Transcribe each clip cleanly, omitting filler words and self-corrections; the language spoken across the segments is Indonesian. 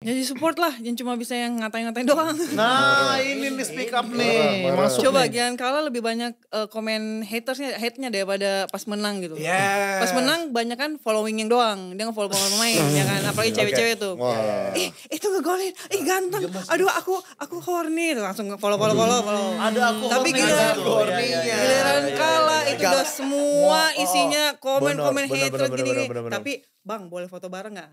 Jadi support lah, yang cuma bisa yang ngatain-ngatain doang. Nah ini nih speak up nih. Masuk Coba nih. jangan kalah lebih banyak komen hate-nya daripada pas menang gitu. Yes. Pas menang banyak kan following yang doang. Dia nge-follow pemain ya kan. Apalagi cewek-cewek tuh. Ih itu ngegolin, ih ganteng. Aduh aku horny. Langsung follow. Ada aku Tapi giliran kalah itu udah semua isinya komen-komen hatred gini. Tapi bang boleh foto bareng gak?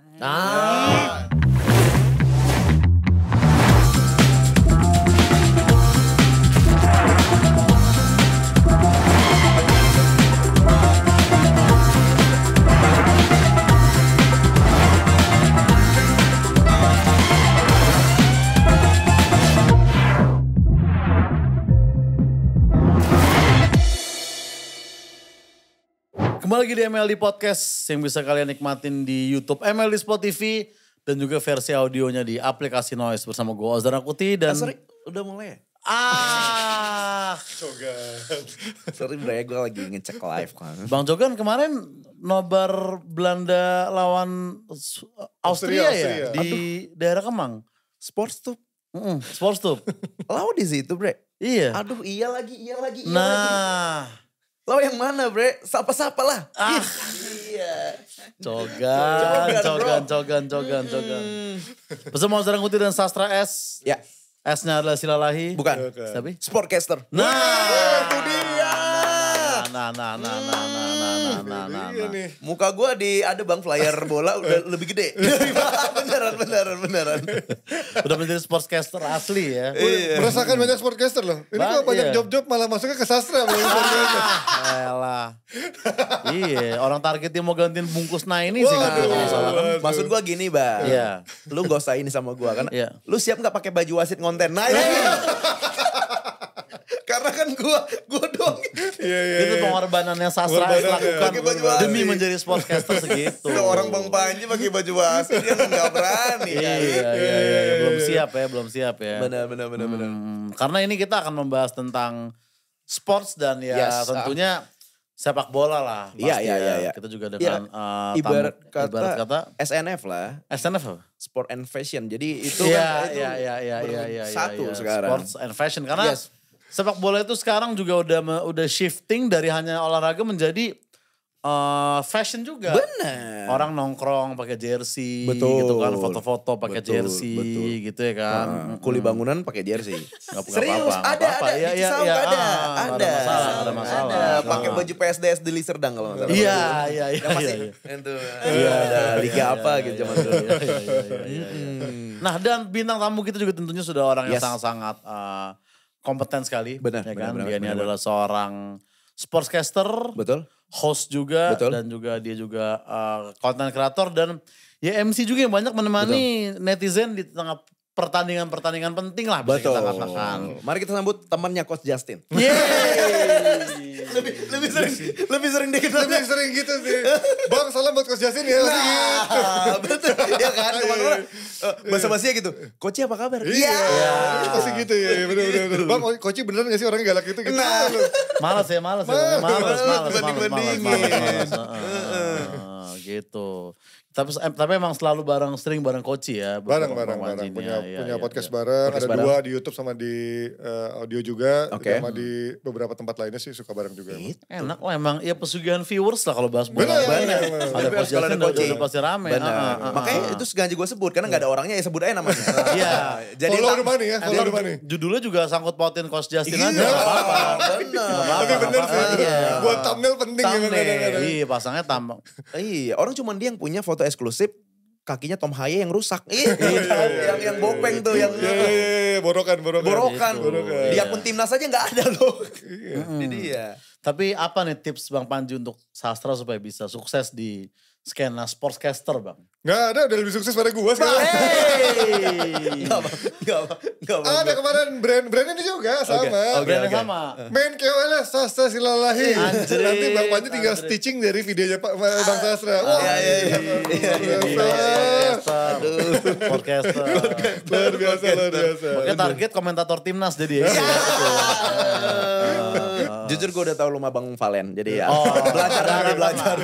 Kembali lagi di MLD Podcast yang bisa kalian nikmatin di YouTube MLD Sport TV dan juga versi audionya di aplikasi Noise bersama gue Ozan Akuti dan Sorry, udah mulai ya? Sorry bro, gue lagi ngecek live kan. Bang Jogan kemarin nobar Belanda lawan Austria ya di daerah Kemang. Sports tuh. Sports tuh. Lau di situ bre. Iya. Aduh iya lagi. Nah. Lau yang mana bre? Sapa-sapa lah. Iya. Cogan. Bersama Ozan Akuti dan Sastra S. Ya. S-nya adalah Silalahi. Bukan. Tapi? Sportcaster. Nah. Itu dia. Nah. Muka gue ada bang flyer bola udah lebih gede. beneran. Udah menjadi sportscaster asli ya. Merasakan banyak sportcaster loh. Ini kok banyak job-job malah masuknya ke sastra. Elah. Iya, orang targetnya mau gantiin bungkus ini sih. Maksud gue gini bang. Iya. Lu gak usah ini sama gue kan. Iya. Lu siap gak pakai baju wasit ngonten? Nah ini. Karena kan gue doang. Itu pengorbanan yang Sastra S lakukan demi menjadi sportscaster segitu. Orang Bang Panji pakai baju wasit dia gak berani. Iya. Belum siap ya. Benar. Karena ini kita akan membahas tentang sports dan tentunya sepak bola lah. Iya. Kita juga dengan ibarat tamu, kata SNF lah. SNF apa? Sport and Fashion. Jadi itu satu sekarang. Sports and fashion karena sepak bola itu sekarang juga udah shifting dari hanya olahraga menjadi fashion juga. Benar. Orang nongkrong pakai jersey Betul. gitu kan, foto-foto pakai jersey gitu ya kan. Kuli bangunan pakai jersey. Serius ada. Ada masalah. Pakai baju PSDS di Liserdang kalau nggak salah. Iya. Itu ada liga apa gitu zaman dulu. Nah, dan bintang tamu kita juga tentunya sudah orang yang sangat-sangat kompeten sekali. Benar. Dia ini adalah seorang sportscaster. Betul. Host juga. Betul. Dan juga dia juga content creator dan ya MC juga yang banyak menemani netizen di tengah pertandingan-pertandingan penting lah. Betul. Kita katakan. Mari kita sambut temannya Coach Justin. Yeay. lebih sering dikit. Lebih sering gitu sih. Bang salam buat Coach Justin ya. Betul. Iya kan kemana-mana. Basa-basinya gitu. Coach apa kabar? Iya. Pasti gitu ya. Bener. Bang Coach bener gak sih orangnya galak gitu? Males. Banding-bandingin. Gitu. Tapi emang selalu sering bareng Koci ya. Bareng. Punya podcast bareng. Ada 2 di YouTube sama di audio juga. Sama di beberapa tempat lainnya sih suka bareng juga. Enak lah emang. Ya pesugihan viewers lah kalau bahas bola. Bener. Ada Coach Justin udah pasti rame. Makanya itu sengaja gue sebut. Karena gak ada orangnya ya sebut aja namanya. Iya. Jadi follow the money ya. Follow the money. Judulnya juga sangkut pautin Coach Justin aja. Tapi bener sih. Buat thumbnail penting. Iya pasangnya tambang. Iya orang cuma dia yang punya foto eksklusif. Kakinya Tom Haye yang rusak. Yang bopeng tuh. Borokan. Di akun timnas aja gak ada loh. Jadi ya. Tapi apa nih tips Bang Panji untuk Sastra supaya bisa sukses di skena sportscaster Bang? Gak ada, udah lebih sukses pada gue sekarang. Gak apa. Ada kemarin brandnya ini juga sama. Brandnya sama. Main KOL Sastra Silalahi. Anjir. Nanti Bang Panji tinggal stitching dari videonya Bang Sastra. Podcaster. Luar biasa. Makanya target komentator timnas jadi ya. Jujur gue udah tahu rumah Bang Valen. Jadi ya belajar.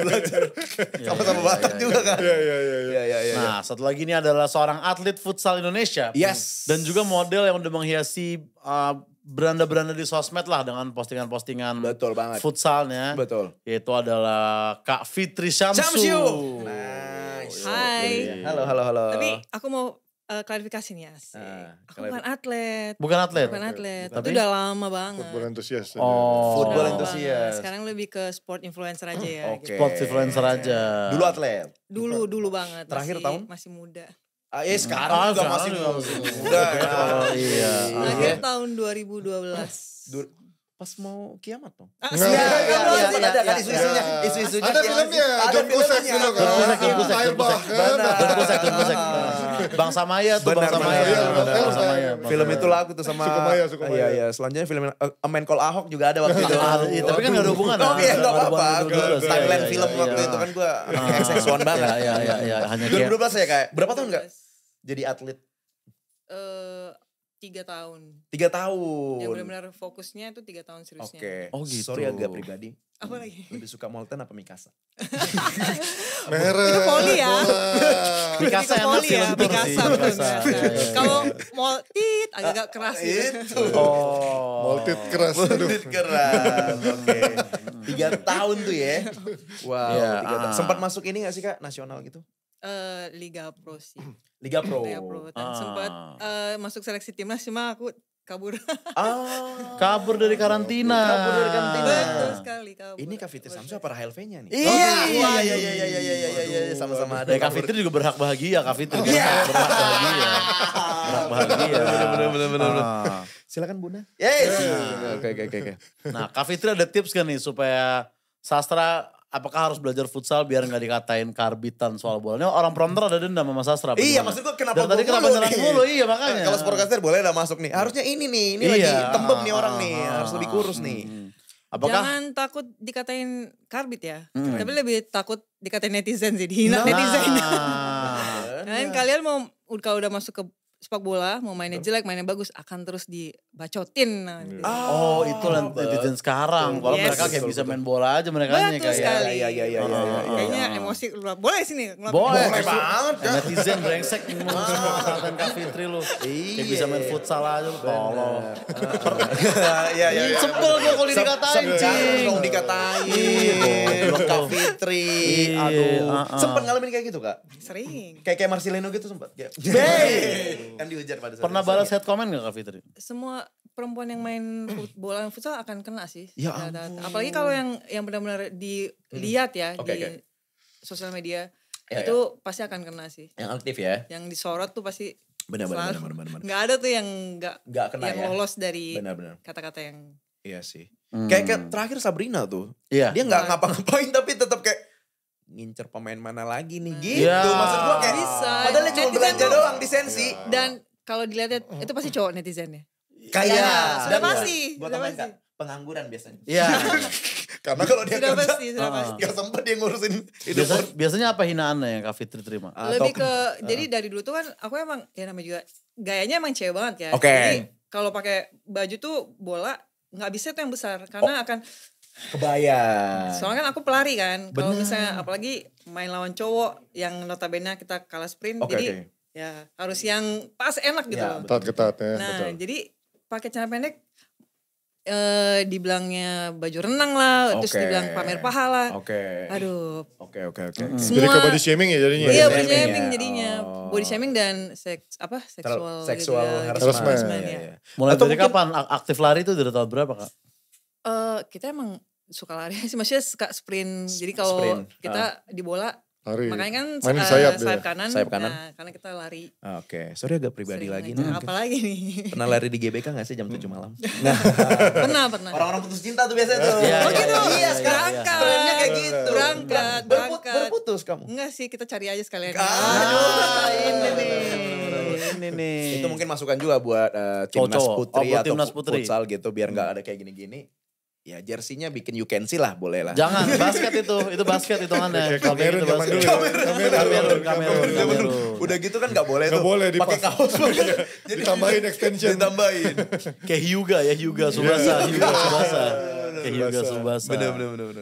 Sama-sama Batak juga kan. Iya. Nah, satu lagi ini adalah seorang atlet futsal Indonesia. Yes. Dan juga model yang udah menghiasi beranda-beranda di sosmed lah dengan postingan-postingan Betul banget. futsalnya. Betul. Yaitu adalah Kak Fitri Syamsu. Nice. Hai. Halo. Tapi aku mau klarifikasi nih aku bukan atlet. Bukan atlet? Bukan atlet. Tapi Itu udah lama banget. Football antusias. Football Udah lama enthusiast. banget. Sekarang lebih ke sport influencer aja ya. Oke. Sport influencer aja. Dulu atlet. Dulu banget. Terakhir masih, tahun? Masih muda. Sekarang juga masih muda. Iya. Terakhir tahun 2012. Pas mau kiamat dong. Ada kan isu-isunya. Ada filmnya, John Cusack dulu kan. John Cusack. Bang Samaya tuh, Bang Samaya. Film itu lagu tuh sama Sukumaya. Iya, selanjutnya film A Man Called Ahok juga ada waktu itu. Tapi kan gak ada hubungan. Oh iya, gak apa-apa. Thailand film waktu itu kan gue XX1 banget. Iya. 2012 ya kayak, berapa tahun gak jadi atlet? 3 tahun. 3 tahun. Yang benar-benar fokusnya itu 3 tahun seriusnya. Oke. Oh gitu. Sorry agak pribadi. Apa lagi? Lebih suka Molten apa Mikasa? Merah. Itu poli ya. Mikasa enak poli ya. film tuh sih. Mikasa. Kalau moltit agak-agak keras gitu. Moltit keras. Moltit keras. Oke. 3 tahun tuh ya. Wow. 3 tahun. Sempat masuk ini gak sih Kak? Nasional gitu? Liga Pro sih. Liga Pro. Dan sempat masuk seleksi timnas cuma aku kabur. Kabur dari karantina. Betul sekali kabur. Ini Kak Fitri Syamsu apa Rahel V-nya nih? Iya. Sama-sama ada. Kak Fitri juga berhak bahagia, Kak Fitri. Berhak bahagia. Bener. Silakan Bunda. Yes. Oke. Nah, Kak Fitri ada tips kan nih supaya sastra apakah harus belajar futsal biar gak dikatain karbitan soal bola? Ini orang prompter ada dendam sama sastra. Iya, maksud gue kenapa tadi kenapa nyerang mulu? Iya makanya. Kalau sportcaster boleh udah masuk nih. Harusnya ini nih, ini lagi tembem nih orang nih. Harus lebih kurus nih. Apakah? Jangan takut dikatain karbit ya. Tapi lebih takut dikatain netizen sih. Dihina netizen. Kalian mau kalau udah masuk ke sepak bola, mau mainnya jelek, mainnya bagus, akan terus dibacotin. Oh, itu netizen sekarang. Kalau mereka kayak bisa main bola aja mereka kayak. Betul sekali. Iya. Kayaknya emosi boleh sini. Boleh banget. Netizen brengsek ngatain Kak Fitri lu. Kayak bisa main futsal aja lu. Tolong. Iya. Sebel gue kalau dikatain, cing. Dong dikatain. Kak Fitri. Aduh. Sempet ngalamin kayak gitu Kak? Sering. Kayak Marcelino gitu sempet? Kan dihujat pada saat pernah balas head comment gak Kak Fitri? Semua perempuan yang main bola futsal akan kena sih. Ya ampun. Apalagi kalau yang benar-benar dilihat ya di sosial media. Itu pasti akan kena sih. Yang aktif ya? Yang disorot tuh pasti benar. Gak ada tuh yang gak kena yang lolos dari kata-kata yang. Iya sih. Kayak terakhir Sabrina tuh. Iya. Dia gak ngapa-ngapain tapi tetap kayak ngincer pemain mana lagi nih gitu. Maksud gue kayak bisa. Padahal dia cuma belanja doang di sensi. Dan kalau dilihat itu pasti cowok netizennya. Kayak sudah pasti. Gue tambahin Kak, pengangguran biasanya. Iya. Karena kalau dia sudah kerja, pasti. gak sempet dia ngurusin hidup. Biasanya apa hinaannya yang Kak Fitri terima? Lebih ke, jadi dari dulu tuh kan aku emang, ya namanya juga, gayanya emang cewek banget ya. Oke. Jadi kalau pakai baju tuh bola, gak bisa tuh yang besar. Karena akan kebayang. Soalnya kan aku pelari kan. Kalau misalnya apalagi main lawan cowok yang notabene kita kalah sprint. Jadi ya harus yang pas enak gitu loh. Ketat ya. Nah jadi pakai celana pendek dibilangnya baju renang lah. Terus dibilang pamer paha lah. Aduh. Oke. Jadi ke body shaming ya jadinya? Iya body shaming jadinya. Body shaming dan seksual harassment ya. Mulai dari kapan aktif lari itu dari tahun berapa Kak? Kita emang suka lari sih, maksudnya suka sprint. Jadi kalau kita di bola, lari. Makanya kan sayap kanan. Nah, karena kita lari. Oke, sorry agak pribadi lagi nih. Apalagi nih? Pernah lari di GBK gak sih jam 7 malam? Pernah. Orang-orang putus cinta tuh biasanya tuh. Oh gitu? Iya, sekarang trennya kayak gitu. Berangkat. Berputus kamu? Enggak sih, kita cari aja sekalian. Ini nih. Itu mungkin masukan juga buat timnas putri atau futsal gitu. Biar gak ada kayak gini-gini. Ya jersinya bikin you can see lah, boleh lah. Jangan, basket itu basket hitungannya. Kamerun zaman dulu. Kamerun. Udah gitu kan gak boleh tuh. Gak boleh pakai kaos. Jadi ditambahin extension. Ditambahin. Kayak Hyuga Subasa. pakai Hyuga Tsubasa. Bener.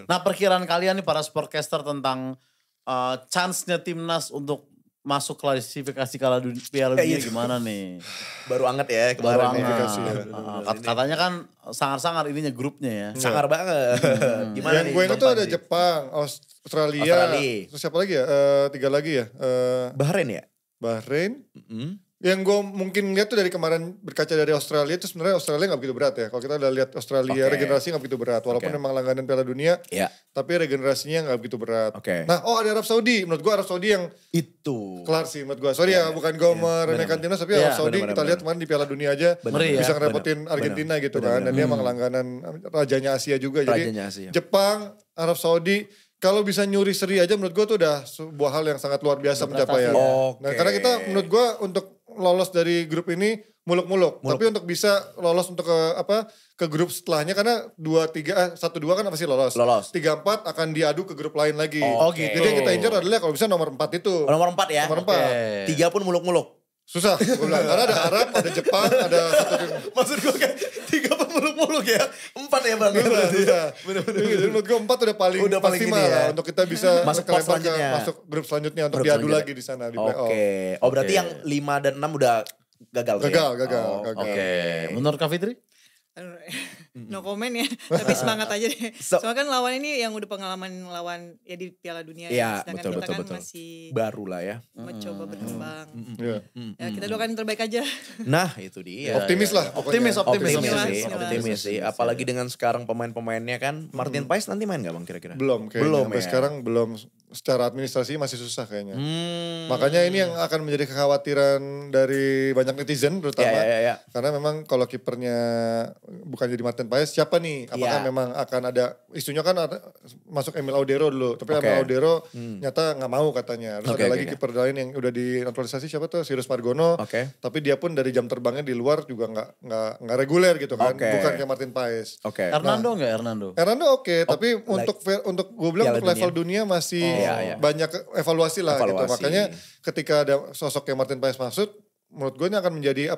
Nah perkiraan kalian nih para sportcaster tentang chance-nya timnas untuk masuk klasifikasi Piala Dunia gimana nih? Baru anget ya kemarin. Katanya kan sangar-sangar ininya grupnya ya. Sangar banget. Gimana nih? Yang gue ingat tuh ada Jepang, Australia. Terus siapa lagi ya? 3 lagi ya. Bahrain ya? Bahrain. Yang gue mungkin lihat tuh dari kemarin berkaca dari Australia itu sebenarnya Australia gak begitu berat ya. Kalau kita udah lihat Australia regenerasi gak begitu berat. Walaupun memang langganan Piala Dunia. Tapi regenerasinya gak begitu berat. Nah ada Arab Saudi. Menurut gue Arab Saudi yang itu kelar sih menurut gue. Sorry ya bukan gue meremehkan timnas. Tapi Arab Saudi kita lihat kemarin di Piala Dunia aja. Bisa ngerepotin Argentina gitu kan. Dan dia emang langganan rajanya Asia juga. Jadi Jepang, Arab Saudi. Kalau bisa nyuri seri aja menurut gue tuh udah sebuah hal yang sangat luar biasa pencapaian. Nah karena kita menurut gue untuk lolos dari grup ini muluk-muluk. Tapi untuk bisa lolos untuk ke grup setelahnya karena 1-2 kan pasti lolos. 3-4 akan diadu ke grup lain lagi. Gitu. Jadi yang kita incar adalah kalau bisa nomor 4 itu. Nomor 4 ya? Nomor 4. 3 pun muluk-muluk. Susah, gue bilang. Karena ada Arab, ada Jepang, ada satu tim. Maksud gue kan 3 pun muluk-muluk ya. 4 ya Bang. Susah. Jadi menurut gue 4 udah paling maksimal ya. Untuk kita bisa masuk grup selanjutnya untuk diadu lagi di sana di playoff. Oh berarti yang 5 dan 6 udah gagal. Gagal. Menurut Kak Fitri? No comment ya, tapi semangat aja deh. Soalnya kan lawan ini yang udah pengalaman lawan ya di Piala Dunia ya. Sedangkan kita kan masih baru lah ya. Mencoba berkembang. Ya kita doakan yang terbaik aja. Nah itu dia. Optimis lah. Optimis sih. Apalagi dengan sekarang pemain-pemainnya kan. Martin Paes nanti main gak Bang kira-kira? Belum sampai sekarang belum. Secara administrasi masih susah kayaknya. Makanya ini yang akan menjadi kekhawatiran dari banyak netizen terutama. Karena memang kalau kipernya bukan jadi Martin Paes, siapa nih? Apakah memang akan ada, isunya kan ada, masuk Emil Audero dulu. Tapi Emil Audero nyata gak mau katanya. Terus ada lagi kiper lain yang udah dinaturalisasi, siapa tuh? Sirius Margono. Tapi dia pun dari jam terbangnya di luar juga gak reguler gitu kan. Bukan kayak Martin Paes. Hernando gak Hernando oke. Tapi untuk gue bilang untuk level dunia masih banyak evaluasi lah gitu. Makanya ketika ada sosok kayak Martin Paes masuk, menurut gue ini akan menjadi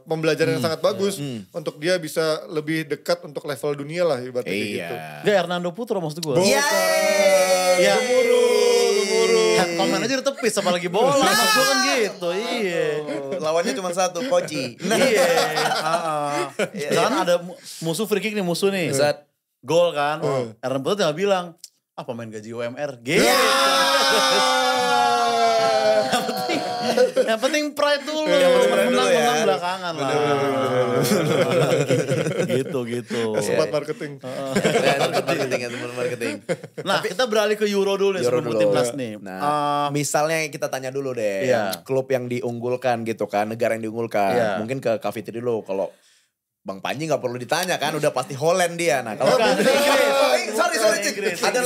pembelajaran yang sangat bagus untuk dia bisa lebih dekat untuk level dunia lah ibaratnya gitu. Gak Hernando Putra maksud gue. Iya. Gemuruh. Head comment aja udah tepis apalagi bola. Maksud gue kan gitu. Iya. Lawannya cuma satu, Koji. Iya. Jangan ada musuh free kick nih gol kan. Hernando Putra tinggal bilang, pemain gaji UMR. Gitu. Yang penting pride dulu. Menang belakangan lah. Gitu. Sempat marketing. Marketing. Nah kita beralih ke Euro dulu nih sebelum timnas nih. Nah, misalnya kita tanya dulu deh. Klub yang diunggulkan gitu kan. Negara yang diunggulkan. Mungkin ke Kak Fitri dulu. Kalau Bang Panji gak perlu ditanya kan. Udah pasti Holland dia. Nah kalau sorry. Ada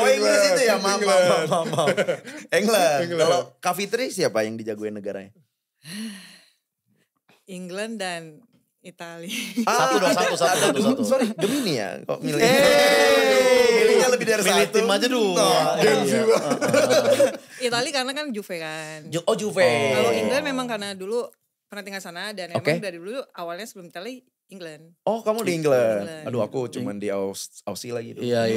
Inggris itu ya. Maaf. England. Kalau Kak Fitri siapa yang dijagoin negaranya? England dan Italia. Satu. Sorry, Gemini ya. Kok milihnya lebih dari milih satu. Tim aja dulu. Italia karena kan Juve kan. Juve. Kalau England memang karena dulu pernah tinggal sana dan emang dari dulu awalnya sebelum Italia England. Oh kamu di England. Aduh aku cuman di Aussie lagi. Iya.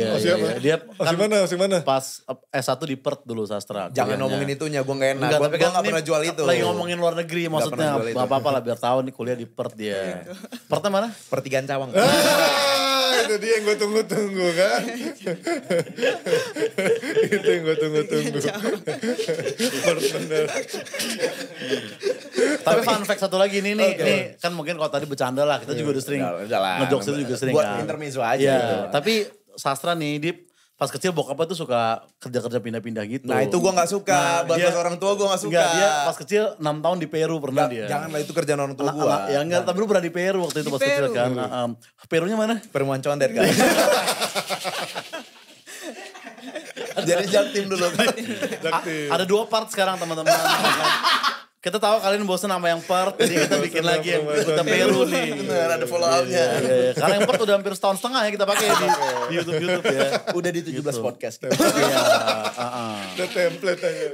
Dia kan mana? Pas S1 di Perth dulu sastra. Jangan ngomongin itunya, gue gak enak. Gue gak pernah jual itu. Lagi ngomongin luar negeri maksudnya. Gak apa-apa lah biar tahu nih kuliah di Perth dia. Perthnya mana? Pertigaan Cawang. Itu dia yang gue tunggu-tunggu kan. Itu yang gue tunggu-tunggu. Bener. Tapi fun fact satu lagi nih kan mungkin kalau tadi bercanda lah, kita juga udah sering ngejokes itu juga sering buat kan. intermezzo aja. Gitu. Tapi sastra nih pas kecil bokapnya tuh suka kerja-kerja pindah-pindah gitu. Nah itu gue gak suka, bahasa orang tua gue gak suka. Enggak, dia pas kecil 6 tahun di Peru pernah dia. Janganlah itu kerjaan orang tua gue. Ya enggak, tapi lu pernah di Peru waktu itu pas kecil kan. Perunya mana? Perumahan Condet kan. Jadi Jaktim dulu kan. Ada 2 part sekarang teman-teman. Kita tahu kalian bosan sama yang Perth, jadi kita bikin lagi yang kita Peru nih. Bener, ada follow up-nya. Iya. Karena yang Perth udah hampir setahun setengah ya kita pakai di YouTube ya. Udah di 17 gitu. Podcast. Iya. Udah template aja.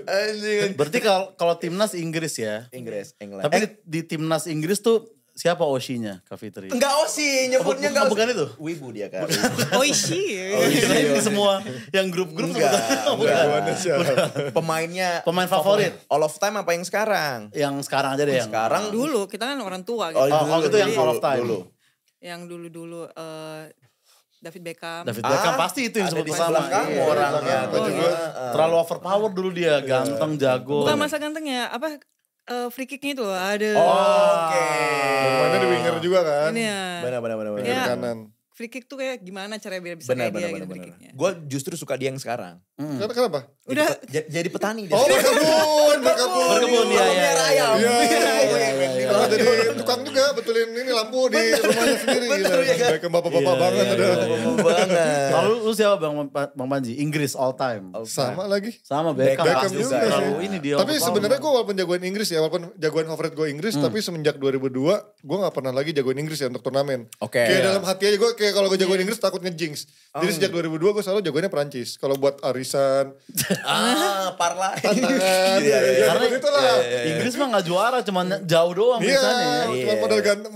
Berarti kalau timnas Inggris ya. England. Tapi di timnas Inggris tuh siapa Oshi-nya Kak Fitri? Enggak Oshi, nyebutnya enggak. Bukan itu? Wibu dia kan. Oishi. Ini semua yang grup-grup Pemainnya pemain favorit all of time apa yang sekarang? Yang sekarang aja deh yang sekarang Dulu kita kan orang tua gitu. Oh, itu yang all of time. Dulu. Yang dulu David Beckham. David Beckham pasti itu yang sebut pertama. Kamu orangnya. Terlalu overpower dulu dia, ganteng, jago. Bukan masa gantengnya, apa free kicknya itu ada. Oke. Mainnya di winger juga kan. Ini ya. Benar. Winger kanan. Free kick tuh kayak gimana cara biar bisa kayak dia gitu free Benar. kicknya. Gue justru suka dia yang sekarang. Kenapa? Udah Jadi petani dia. Oh berkebun. Berkebun ya. Ayam. Iya. Jadi tukang juga betulin ini lampu di rumahnya sendiri. Betul, ya kan? Kayak bapak-bapak banget ada. Banget. Lalu lu siapa Bang Panji? Inggris all time. Sama lagi. Sama Beckham. Beckham Pasti juga terlalu sih. ini dia. Tapi sebenarnya gue walaupun jagoan Inggris ya, walaupun jagoan favorit gue Inggris, tapi semenjak 2002 gue gak pernah lagi jagoan Inggris ya untuk turnamen. Oke. Kayak dalam hati aja gue kayak kalau gue jagoan Inggris takut ngejinx. Jadi sejak 2002 gue selalu jagoannya Perancis. Kalau buat arisan, Parlay. tantangan, ya Karena seperti itulah. Inggris mah gak juara, cuman jauh doang Iya, misalnya ya. cuma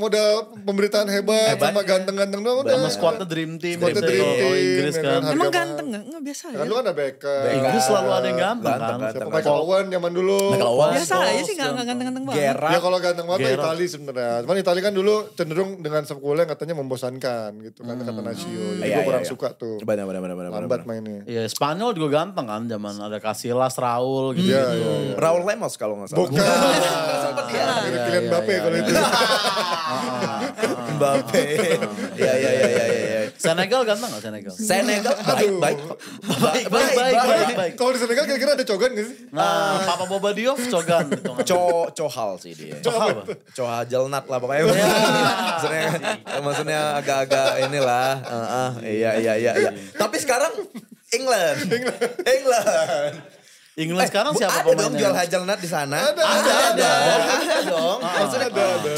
modal pemberitaan hebat, sama ganteng-ganteng doang udah. Sama squadnya Dream Team. Squadnya gitu. Dream Kalau Team, Inggris ya kan. kan. emang Harga ganteng nggak biasa Kan ya. lu kan ada Beckham. Inggris selalu ada yang ganteng kan. Ganteng. Siapa Michael Owen zaman dulu. Michael Owen. Biasa aja sih nggak ganteng-ganteng banget. Gerrard. Ya kalau ganteng banget Gerrard. Itali sebenarnya. Cuman Itali kan dulu cenderung dengan sekolah yang katanya membosankan gitu kan kata Nasio. Jadi Iya, gue kurang iya. suka tuh. Benar. Lambat mainnya. Iya, Spanyol juga ganteng kan, zaman ada Casillas, Raul gitu. Iya, iya. Raul Lemos kalau nggak salah. Bukan. Sempet dia. Ini pilihan Mbappe kalau itu. Mbappe. Iya. Senegal ganteng gak Senegal? Senegal baik. Baik. Kalau di Senegal kira-kira ada Cogan gak sih? Nah, Papa Boba Diouf Cogan. Cohal sih dia. Cohal apa? Cohal jelnat lah pokoknya. Maksudnya agak-agak inilah. Iya. Tapi sekarang England. England sekarang siapa Ada dong pemainnya? jual hazelnut di sana. Ada. dong. Maksudnya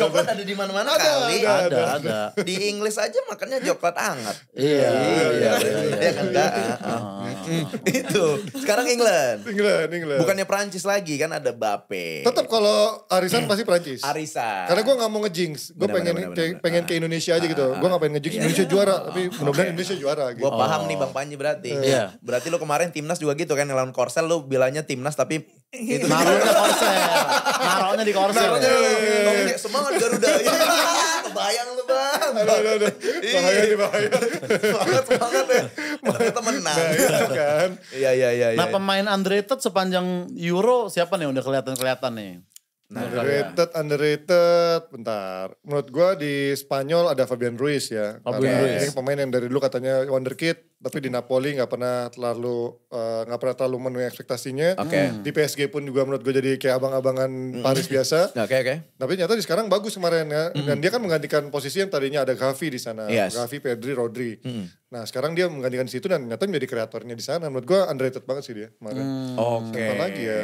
coklat ada di mana-mana kali. Ada. Di Inggris aja makannya coklat hangat. Iya. Iya kan enggak? Itu. Sekarang England. England. Bukannya Prancis lagi kan ada Mbappe. Tetap kalau arisan pasti Prancis. Arisan. Karena gue gak mau ngejinx. Gue pengen ke Indonesia aja gitu. Gue gak pengen ngejinx Indonesia juara. Tapi mudah-mudahan Indonesia juara gitu. Gue paham nih Bang Panji berarti. Iya. Berarti lu kemarin timnas juga gitu kan lawan Korsel lu bilangnya timnas tapi itu Naruhnya Korsel. Naruhnya di Korsel. ngomongnya semangat Garuda. Kebayang lu Bang. Aduh. Bahaya. Semangat ya. Ternyata menang. Kan. Iya. Nah pemain underrated sepanjang Euro siapa nih udah kelihatan nih? Underrated. Bentar. Menurut gue di Spanyol ada Fabian Ruiz ya. Fabian Karena Ruiz. Ini pemain yang dari dulu katanya wonderkid. Tapi di Napoli gak pernah terlalu memenuhi ekspektasinya. Di PSG pun juga menurut gue jadi kayak abang-abangan Paris biasa. Oke. Tapi ternyata di sekarang bagus kemarin ya. Dan dia kan menggantikan posisi yang tadinya ada Gavi di sana. Yes. Gavi, Pedri, Rodri. Nah sekarang dia menggantikan situ dan ternyata menjadi kreatornya di sana. Menurut gue underrated banget sih dia kemarin. Oke. Apa lagi ya?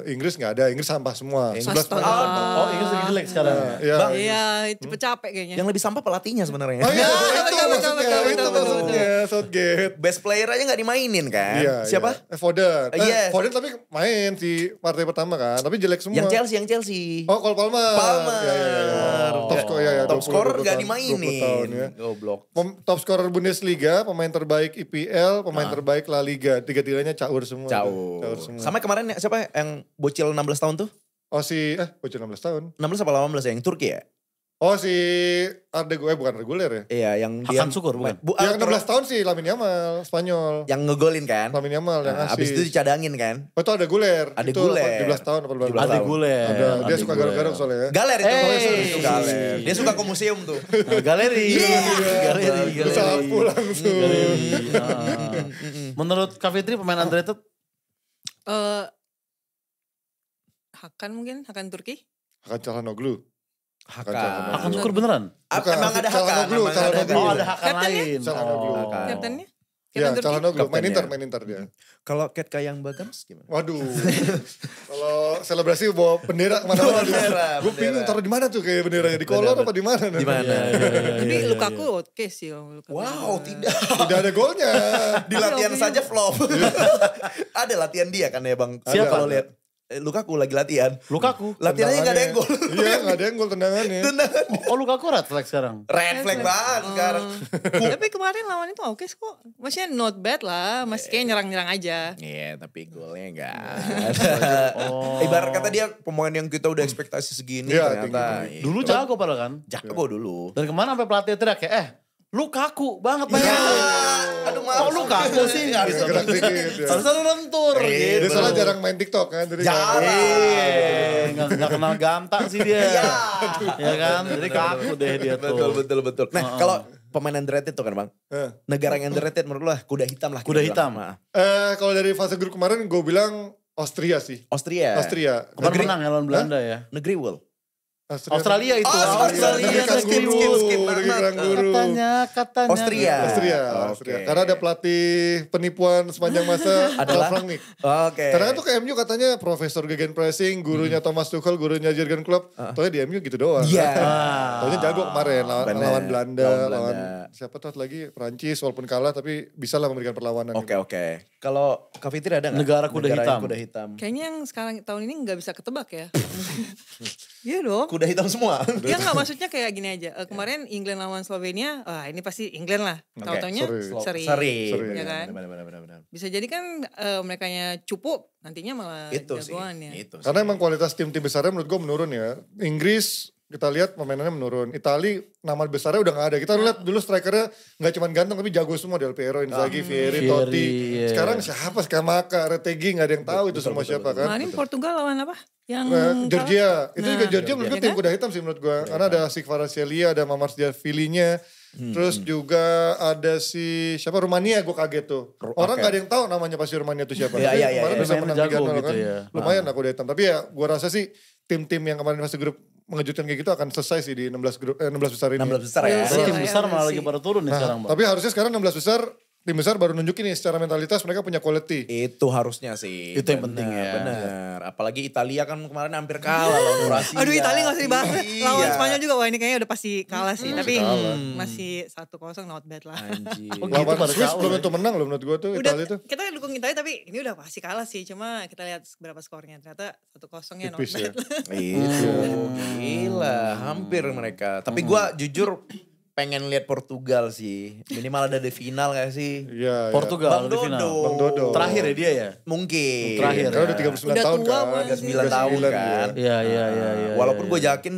Inggris gak ada. Inggris sampah semua. 11 Astaga. pemain. Oh Inggris lagi jelek sekarang. Iya. Iya, cepet capek kayaknya. Yang lebih sampah pelatihnya sebenarnya. Oh iya, betul, itu maksudnya. Southgate. Best player aja gak dimainin kan? Iya, Siapa? Iya. Foden. Yes. Foden tapi main di partai pertama kan. Tapi jelek semua. Yang Chelsea. Oh, Cole Palmer. Palmer. Iya. Top scorer ya. Top scorer 20 gak tahun, 20 tahun, dimainin. ya. Goblok. Top scorer Bundesliga, pemain terbaik IPL, pemain terbaik La Liga. Tiga-tiganya caur semua. Caur semua. Sama kemarin siapa yang bocil 16 tahun tuh? Oh bocil 16 tahun. 16 apa 18 ya? Yang Turki ya? Oh si bukan reguler ya? Iya yang dia. Hakan Sukur bukan? Yang 16 tahun sih Lamine Yamal, Spanyol. Yang ngegolin kan? Lamine Yamal yang Nah, abis itu dicadangin kan? Oh itu ada Guler. Ada itu Guler. 17 tahun apa 18 Ada tahun. Guler. Ada. Dia suka garuk-garuk soalnya ya. Galer itu. Hey. Galer. Dia suka ke museum tuh. Galeri. Bisa langsung. Menurut Kak Fitri pemain underrated? Hakan Turki. Hakan Çalhanoğlu. Hakan Sukur beneran? Bukan, Emang ada Hakan. Çalhanoğlu, Emang ada Çalhanoğlu. Oh ada Hakan Kaptennya? lain. Çalhanoğlu. Oh. Kaptennya? Iya, Kapten Turki. Çalhanoğlu. Main Kaptennya. Inter dia. Kalau Ket Kayang Bagams gimana? Waduh. Kalau selebrasi bawa bendera kemana-mana. Gue bingung taruh di mana tuh kayak benderanya. Di kolor apa di mana? Di mana? Tapi Lukaku oke sih. Lukaku. Wow, tidak. Tidak ada golnya. Di latihan saja flop. Ada latihan dia kan ya Bang? Siapa? Kalau lihat Lukaku lagi latihan. Lukaku? Latihannya gak ada yang gol. Iya gak ada yang gol tendangannya. Oh Lukaku red flag sekarang? Red flag banget sekarang. Tapi kemarin lawan itu oke kok. Maksudnya not bad lah. Masih kayak nyerang-nyerang aja. Iya tapi golnya gak ada. Ibarat kata dia pemain yang kita udah ekspektasi segini ternyata. Dulu jago padahal kan? Jago dulu. Dan kemana sampai pelatih teriak kayak Lukaku banget Iya. Aduh maaf. Kok Lukaku sih? Gitu. Gerak dikit ya. Selalu lentur gitu. Dia soalnya jarang main TikTok kan. Jadi Gak kenal ganta sih dia. Ya kan? Jadi kaku deh dia tuh. Betul. Nah kalau pemain underrated tuh kan bang. Negara yang underrated menurut lo kuda hitam lah. Kuda hitam. Kalau dari fase grup kemarin gue bilang Austria sih. Austria. Kemarin menang ya lawan Belanda ya. Negeri World. Australia itu. Australia. Skip. Katanya. Austria. Karena ada pelatih penipuan sepanjang masa adalah Rangnick. Oke. Karena tuh ke MU katanya profesor gegenpressing, gurunya Thomas Tuchel, gurunya Jurgen Klopp. Taunya di MU gitu doang. Iya. Taunya jago kemarin lawan Belanda, lawan siapa tuh lagi Prancis walaupun kalah tapi bisa lah memberikan perlawanan. Oke. Kalau Kak Fitri ada gak? Negara kuda hitam. Kayaknya yang sekarang tahun ini nggak bisa ketebak ya. Iya dong. Kuda hitam semua. Ya nggak maksudnya kayak gini aja. Kemarin England lawan Slovenia, ini pasti England lah. Tahu-taunya seri. Ya kan? Benar. Bisa jadi kan merekanya cupu nantinya malah jagoan ya. Karena emang kualitas tim-tim besarnya menurut gue menurun ya. Inggris kita lihat pemainannya menurun. Itali nama besarnya udah gak ada. Kita lihat dulu strikernya gak cuma ganteng tapi jago semua. Del Piero, Inzaghi, Vieri, Totti. Sekarang siapa? Skamaka, Retegui gak ada yang tahu itu semua siapa kan. Kemarin Portugal lawan apa? Yang Georgia. Itu juga Georgia menurut gue tim kuda hitam sih menurut gue. Karena ada Kvaratskhelia, ada Mamarashvili-nya. Terus juga ada siapa Rumania gue kaget tuh. Orang gak ada yang tahu namanya pasti Rumania tuh siapa. Kemarin bisa menang 3-0 kan. Lumayan lah kuda hitam. Tapi ya gue rasa sih tim-tim yang kemarin fase grup mengejutkan kayak gitu akan selesai sih di 16 besar ini. 16 besar ya. Tim besar malah lagi pada turun nih sekarang Bang. Tapi harusnya sekarang 16 besar, tim besar baru nunjukin nih secara mentalitas mereka punya quality. Itu harusnya sih. Itu yang penting ya. Benar. Apalagi Italia kan kemarin hampir kalah lawan Kroasia. Aduh Italia gak usah dibahas. Lawan Spanyol juga wah ini kayaknya udah pasti kalah sih. Tapi masih 1-0 not bad lah. Lawan Swiss belum tentu menang loh menurut gue tuh Italia tuh. Kita dukung Italia tapi ini udah pasti kalah sih. Cuma kita lihat berapa skornya. Ternyata 1-0 not bad. Itu gila. Hampir mereka. Tapi gue jujur pengen lihat Portugal sih. Minimal ada di final gak sih? Iya. Portugal di final. Bang Dodo. Terakhir ya dia ya? Mungkin. Terakhir. Karena udah 39 tahun kan. Udah 9 tahun kan. Iya. Walaupun gue yakin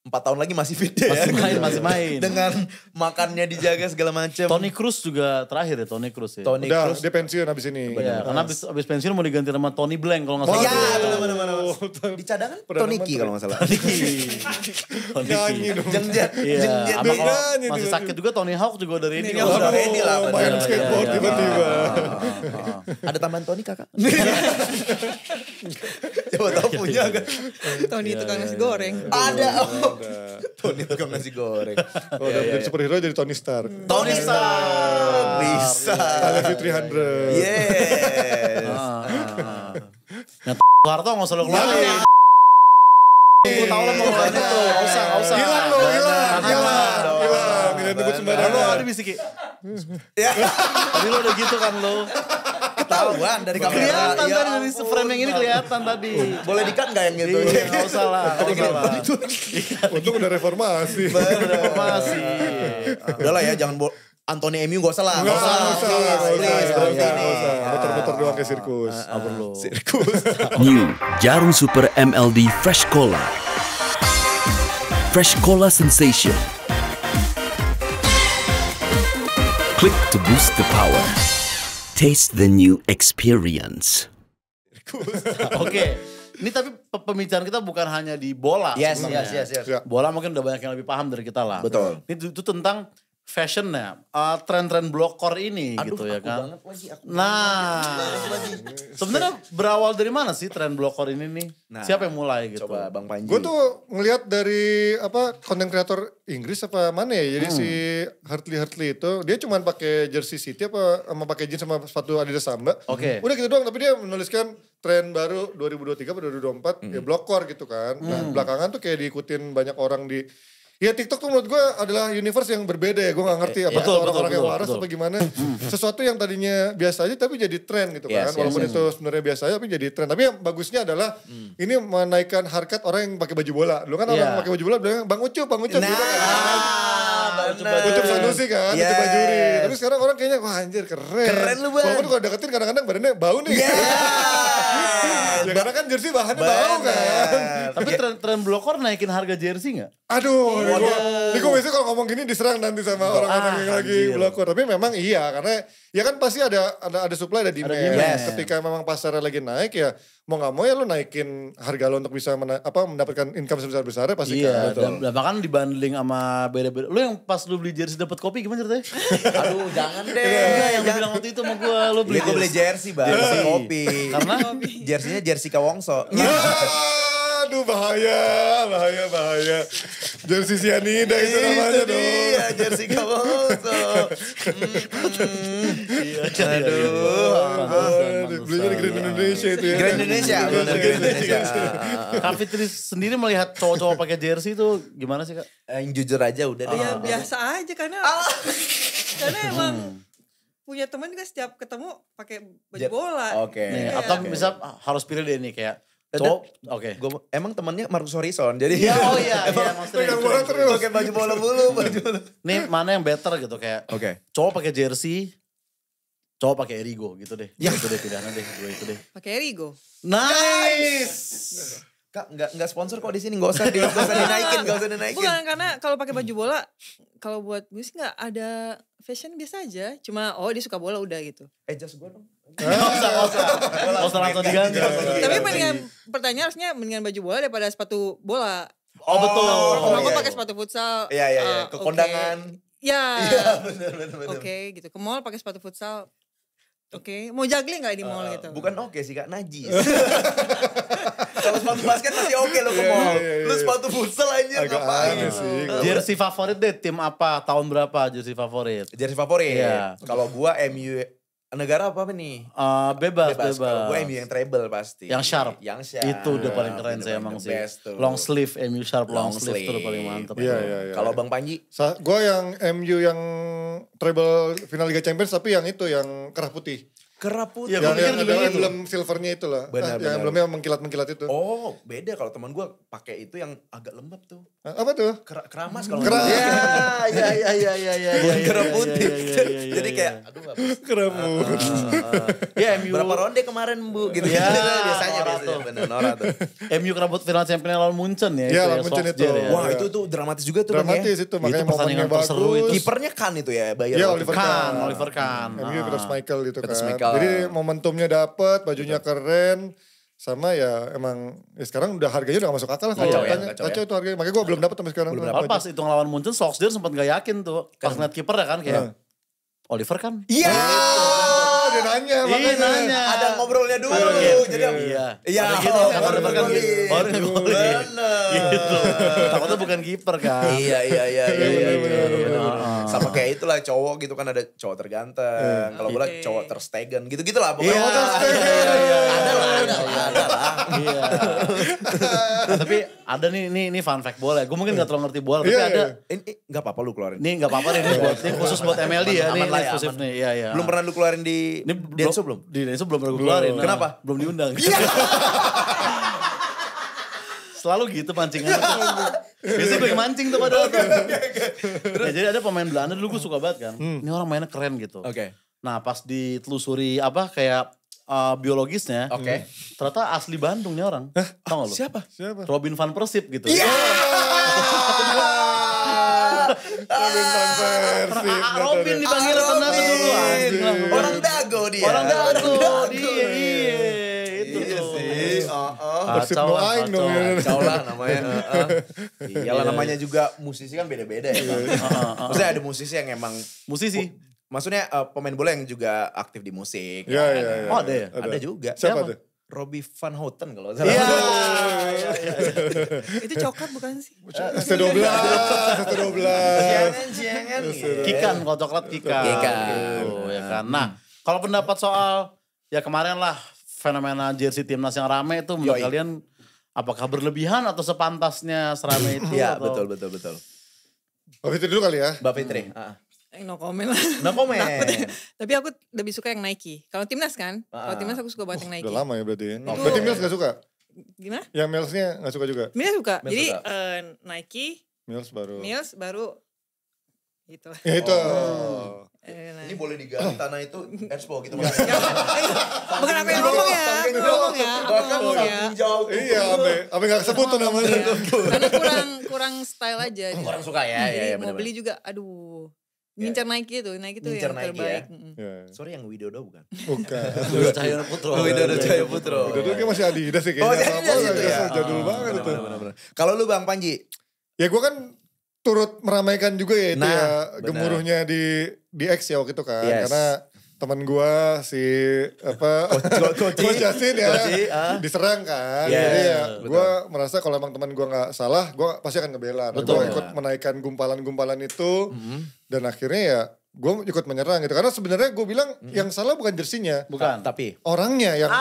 4 tahun lagi masih fit ya. Masih main. Dengan makannya dijaga segala macam. Toni Kroos juga terakhir ya, Toni Kroos ya. Udah, dia pensiun abis ini. Iya, karena abis pensiun mau diganti nama Tony Blank kalau gak salah. Iya, benar. Di cadangan Toniki kalau gak salah. Nyanyi dong. Jengjet. Iya, sama kalau masih sakit juga Tony Hawk juga udah ready. Udah ready lah. Main skateboard tiba-tiba. Ada tambahan Tony kakak? Coba tau punya gak? Tony tukang nasi goreng. Ada. Tony tukang nasi goreng. Udah jadi superhero jadi Tony Stark. Tony Stark. Bisa. Galaxy 300. Yes. Nah, Soeharto gak usah lo keluarin. Gue tau lah mau banyak tuh. Gak usah. Hilang. Jangan nyebut sembarangan. Lo ada bisik. Ya. Tadi lo udah gitu kan lo. Ketahuan dari kamera. Kelihatan tadi dari frame yang ini kelihatan tadi. Boleh di-cut gak yang gitu? Iya, gak usah lah. Untung udah reformasi. Reformasi. Udahlah ya, jangan Anthony MU gak usah lah. Gak usah. Ini. Motor-motor doang kayak sirkus. Sirkus. New Jarum Super MLD Fresh Cola. Fresh Cola Sensation. Click to boost the power. Taste the new experience. Oke. Ini tapi pembicaraan kita bukan hanya di bola. Yes. Bola mungkin udah banyak yang lebih paham dari kita lah. Betul. Ini itu tentang fashionnya, tren-tren blokor ini gitu ya kan. Sebenarnya berawal dari mana sih tren blokor ini nih? Siapa yang mulai gitu? Coba Bang Panji. Gue tuh ngelihat dari konten kreator Inggris apa mana ya. Jadi si Hartley itu dia cuma pakai jersey City sama pakai jeans sama sepatu Adidas Samba. Oke. Udah gitu doang tapi dia menuliskan tren baru 2023 atau 2024 ya blokor gitu kan. Nah, belakangan tuh kayak diikutin banyak orang di Ya TikTok tuh menurut gue adalah universe yang berbeda ya. Gue gak ngerti apa orang-orang yang waras apa gimana. Sesuatu yang tadinya biasa aja tapi jadi tren gitu kan. Walaupun itu sebenarnya biasa aja tapi jadi tren. Tapi yang bagusnya adalah ini menaikkan harkat orang yang pakai baju bola. Dulu kan orang pakai baju bola bilang Bang Ucup gitu kan. Ucup Sanusi kan, Ucup Bajuri. Tapi sekarang orang kayaknya wah anjir keren. Keren lu Bang. Walaupun kalau deketin kadang-kadang badannya bau nih. Ya karena kan jersey bahannya bau kan. Tapi tren blokor naikin harga jersey gak? Aduh, ini gue biasanya kalau ngomong gini diserang nanti sama orang-orang yang lagi blokor. Tapi memang iya, karena ya kan pasti ada supply, ada demand. Ketika memang pasarnya lagi naik ya mau gak mau ya lo naikin harga lo untuk bisa mendapatkan income sebesar-besarnya pasti kan. Dan bahkan dibanding sama beda-beda. Lo yang pas lo beli jersey dapat kopi gimana ceritanya? Aduh jangan deh. Enggak, yang bilang waktu itu sama gue, lo beli gue beli jersey Bang, dapat kopi. Karena jersinya jersey Kawongso. Aduh bahaya. Jersey cyanida itu namanya dong. Iya, jersey Kawongso. Aduh. Belinya di Grand Indonesia itu ya. Grand Indonesia. Kak Fitri sendiri melihat cowok-cowok pakai jersey itu gimana sih Kak? Yang jujur aja udah deh. Ya biasa aja karena emang punya teman juga setiap ketemu pakai baju bola. Oke. Atau bisa harus pilih deh nih kayak cowok. Oke. Emang temannya Marcus Horizon. Jadi maksudnya bola terus. pakai baju bola mulu. Nih mana yang better gitu kayak cowok pakai jersey, cowok pakai Erigo gitu deh. Itu deh pilihannya deh, gue itu deh. Pakai Erigo. Nice. Kak enggak sponsor kok di sini, enggak usah dinaikin. Bukan karena kalau pakai baju bola, kalau buat gue sih enggak ada fashion biasa aja. Cuma dia suka bola udah gitu. Jas gue dong. Gak usah langsung diganti. Tapi pertanyaan harusnya mendingan baju bola daripada sepatu bola. Oh betul. Kalau gue pakai sepatu futsal. Iya. Ke kondangan. Iya. Bener. Oke, gitu. Ke mall pakai sepatu futsal. Oke, mau juggling gak di mall gitu? Bukan sih Kak, najis. Kalau sepatu basket masih oke lo ke mall. Lu sepatu futsal aja ngapain? Jersey favorit deh, tim apa? Tahun berapa jersey favorit? Jersey favorit? Iya. Kalau gua MU, negara apa nih? Bebas. Kalau gua MU yang treble pasti. Yang sharp. Itu udah paling keren sih emang sih. Long sleeve, MU sharp long sleeve itu udah paling mantep. Iya. Kalau Bang Panji? Gue yang MU yang treble final Liga Champions tapi yang itu yang kerah putih. Kerah putih. Yang ada emblem silvernya itu lah. Yang emblemnya mengkilat-mengkilat itu. Oh beda kalau teman gue pakai itu yang agak lembab tuh. Apa tuh? Keramas kalau Iya. Bukan kerah putih. Jadi kayak aduh kerah putih. Ya MU. Berapa ronde kemarin Bu gitu. Ya, biasanya bener Nora tuh. MU kerabut final champion lawan Munchen ya. Iya lawan Munchen itu. Wah itu tuh dramatis juga tuh. Dramatis itu makanya momennya bagus. Kipernya Kan itu ya Bayer. Iya Oliver Kahn. MU Curtis Michael gitu kan. Jadi momentumnya dapet, bajunya keren. Sama ya emang sekarang udah harganya udah gak masuk akal lah kalau kacau itu harganya. Makanya gue belum dapet sampai sekarang. Pas itu ngelawan Munchen, Solskjaer sempat gak yakin tuh. Pas ngeliat kiper ya kan kayak Oliver kan. Iya. Dia nanya makanya. Ada ngobrolnya dulu. Jadi iya. Gitu. Oliver kan baru ngegolin. Gitu. Takutnya bukan kiper kan. Iya. Sama kayak itulah cowok gitu kan ada cowok terganteng. Kalau bola cowok terstegen gitu-gitu lah. Iya. Ada lah. Iya. Tapi ada nih fun fact bola. Gue mungkin gak terlalu ngerti bola. Tapi ada. Ini gak apa-apa lu keluarin. Ini gak apa-apa nih. Ini khusus buat MLD ya. Ini eksklusif nih. Iya. Belum pernah lu keluarin di Denso belum? Di Denso belum pernah gue keluarin. Kenapa? Belum diundang. Selalu gitu pancingan. Biasanya gue yang mancing tuh padahal. Ya, jadi ada pemain Belanda dulu gue suka banget kan. Ini orang mainnya keren gitu. Oke. Nah pas ditelusuri kayak biologisnya. Ternyata asli Bandung nih orang. Tau gak lu? Siapa? Robin van Persip gitu. Robin dipanggil pernah tuh dulu. Orang Dago dia. Orang Dago dia. Itu sih. Kacau lah namanya. Iyalah namanya juga musisi kan beda-beda ya. Maksudnya ada musisi yang emang musisi. Maksudnya pemain bola yang juga aktif di musik. Iya. Oh ada ya? Ada juga. Siapa tuh? Robbie Van Houten kalau salah. Iya. Itu coklat bukan sih? 112. Jangan. Kikan, kalau coklat Kikan. Gitu, ya kan. Nah, kalau pendapat soal ya kemarin lah fenomena jersey timnas yang rame itu menurut kalian apakah berlebihan atau sepantasnya serame itu? Iya, betul. Mbak Fitri dulu kali ya. Mbak Fitri. No comment lah. No comment. Tapi aku lebih suka yang Nike. Kalau timnas kan, kalau timnas aku suka banget yang Nike. Udah lama ya berarti ya. Berarti Mills gak suka? Gimana? Yang Millsnya gak suka juga? Mills suka. Mills Jadi suka. Nike, Mills baru. Gitu lah. Ya itu. Ini boleh digali tanah itu Expo gitu. Bukan apa yang ngomong ya. Ngomong ya. Iya, apa gak kesebut tuh namanya. Karena kurang style aja. Kurang suka ya. Jadi mau beli juga, aduh. Ngincar Nike itu yang terbaik. Sorry yang Widodo bukan? Bukan. Widodo Cahyono Putro. Widodo Cahyono Putro. Widodo kayak masih Adidas sih kayaknya. Oh, Adidas itu ya. Jadul banget itu. Kalau lu Bang Panji? Ya gue kan turut meramaikan juga ya itu ya bener. gemuruhnya di X ya waktu itu kan. Yes. Karena teman gue si Coach Justin ya diserang kan. Yeah, jadi ya gue merasa kalau emang teman gue gak salah gue pasti akan ngebela. Gue ikut menaikkan gumpalan-gumpalan itu dan akhirnya ya gue ikut menyerang gitu. Karena sebenarnya gue bilang yang salah bukan jersinya. Bukan. Tapi Orangnya yang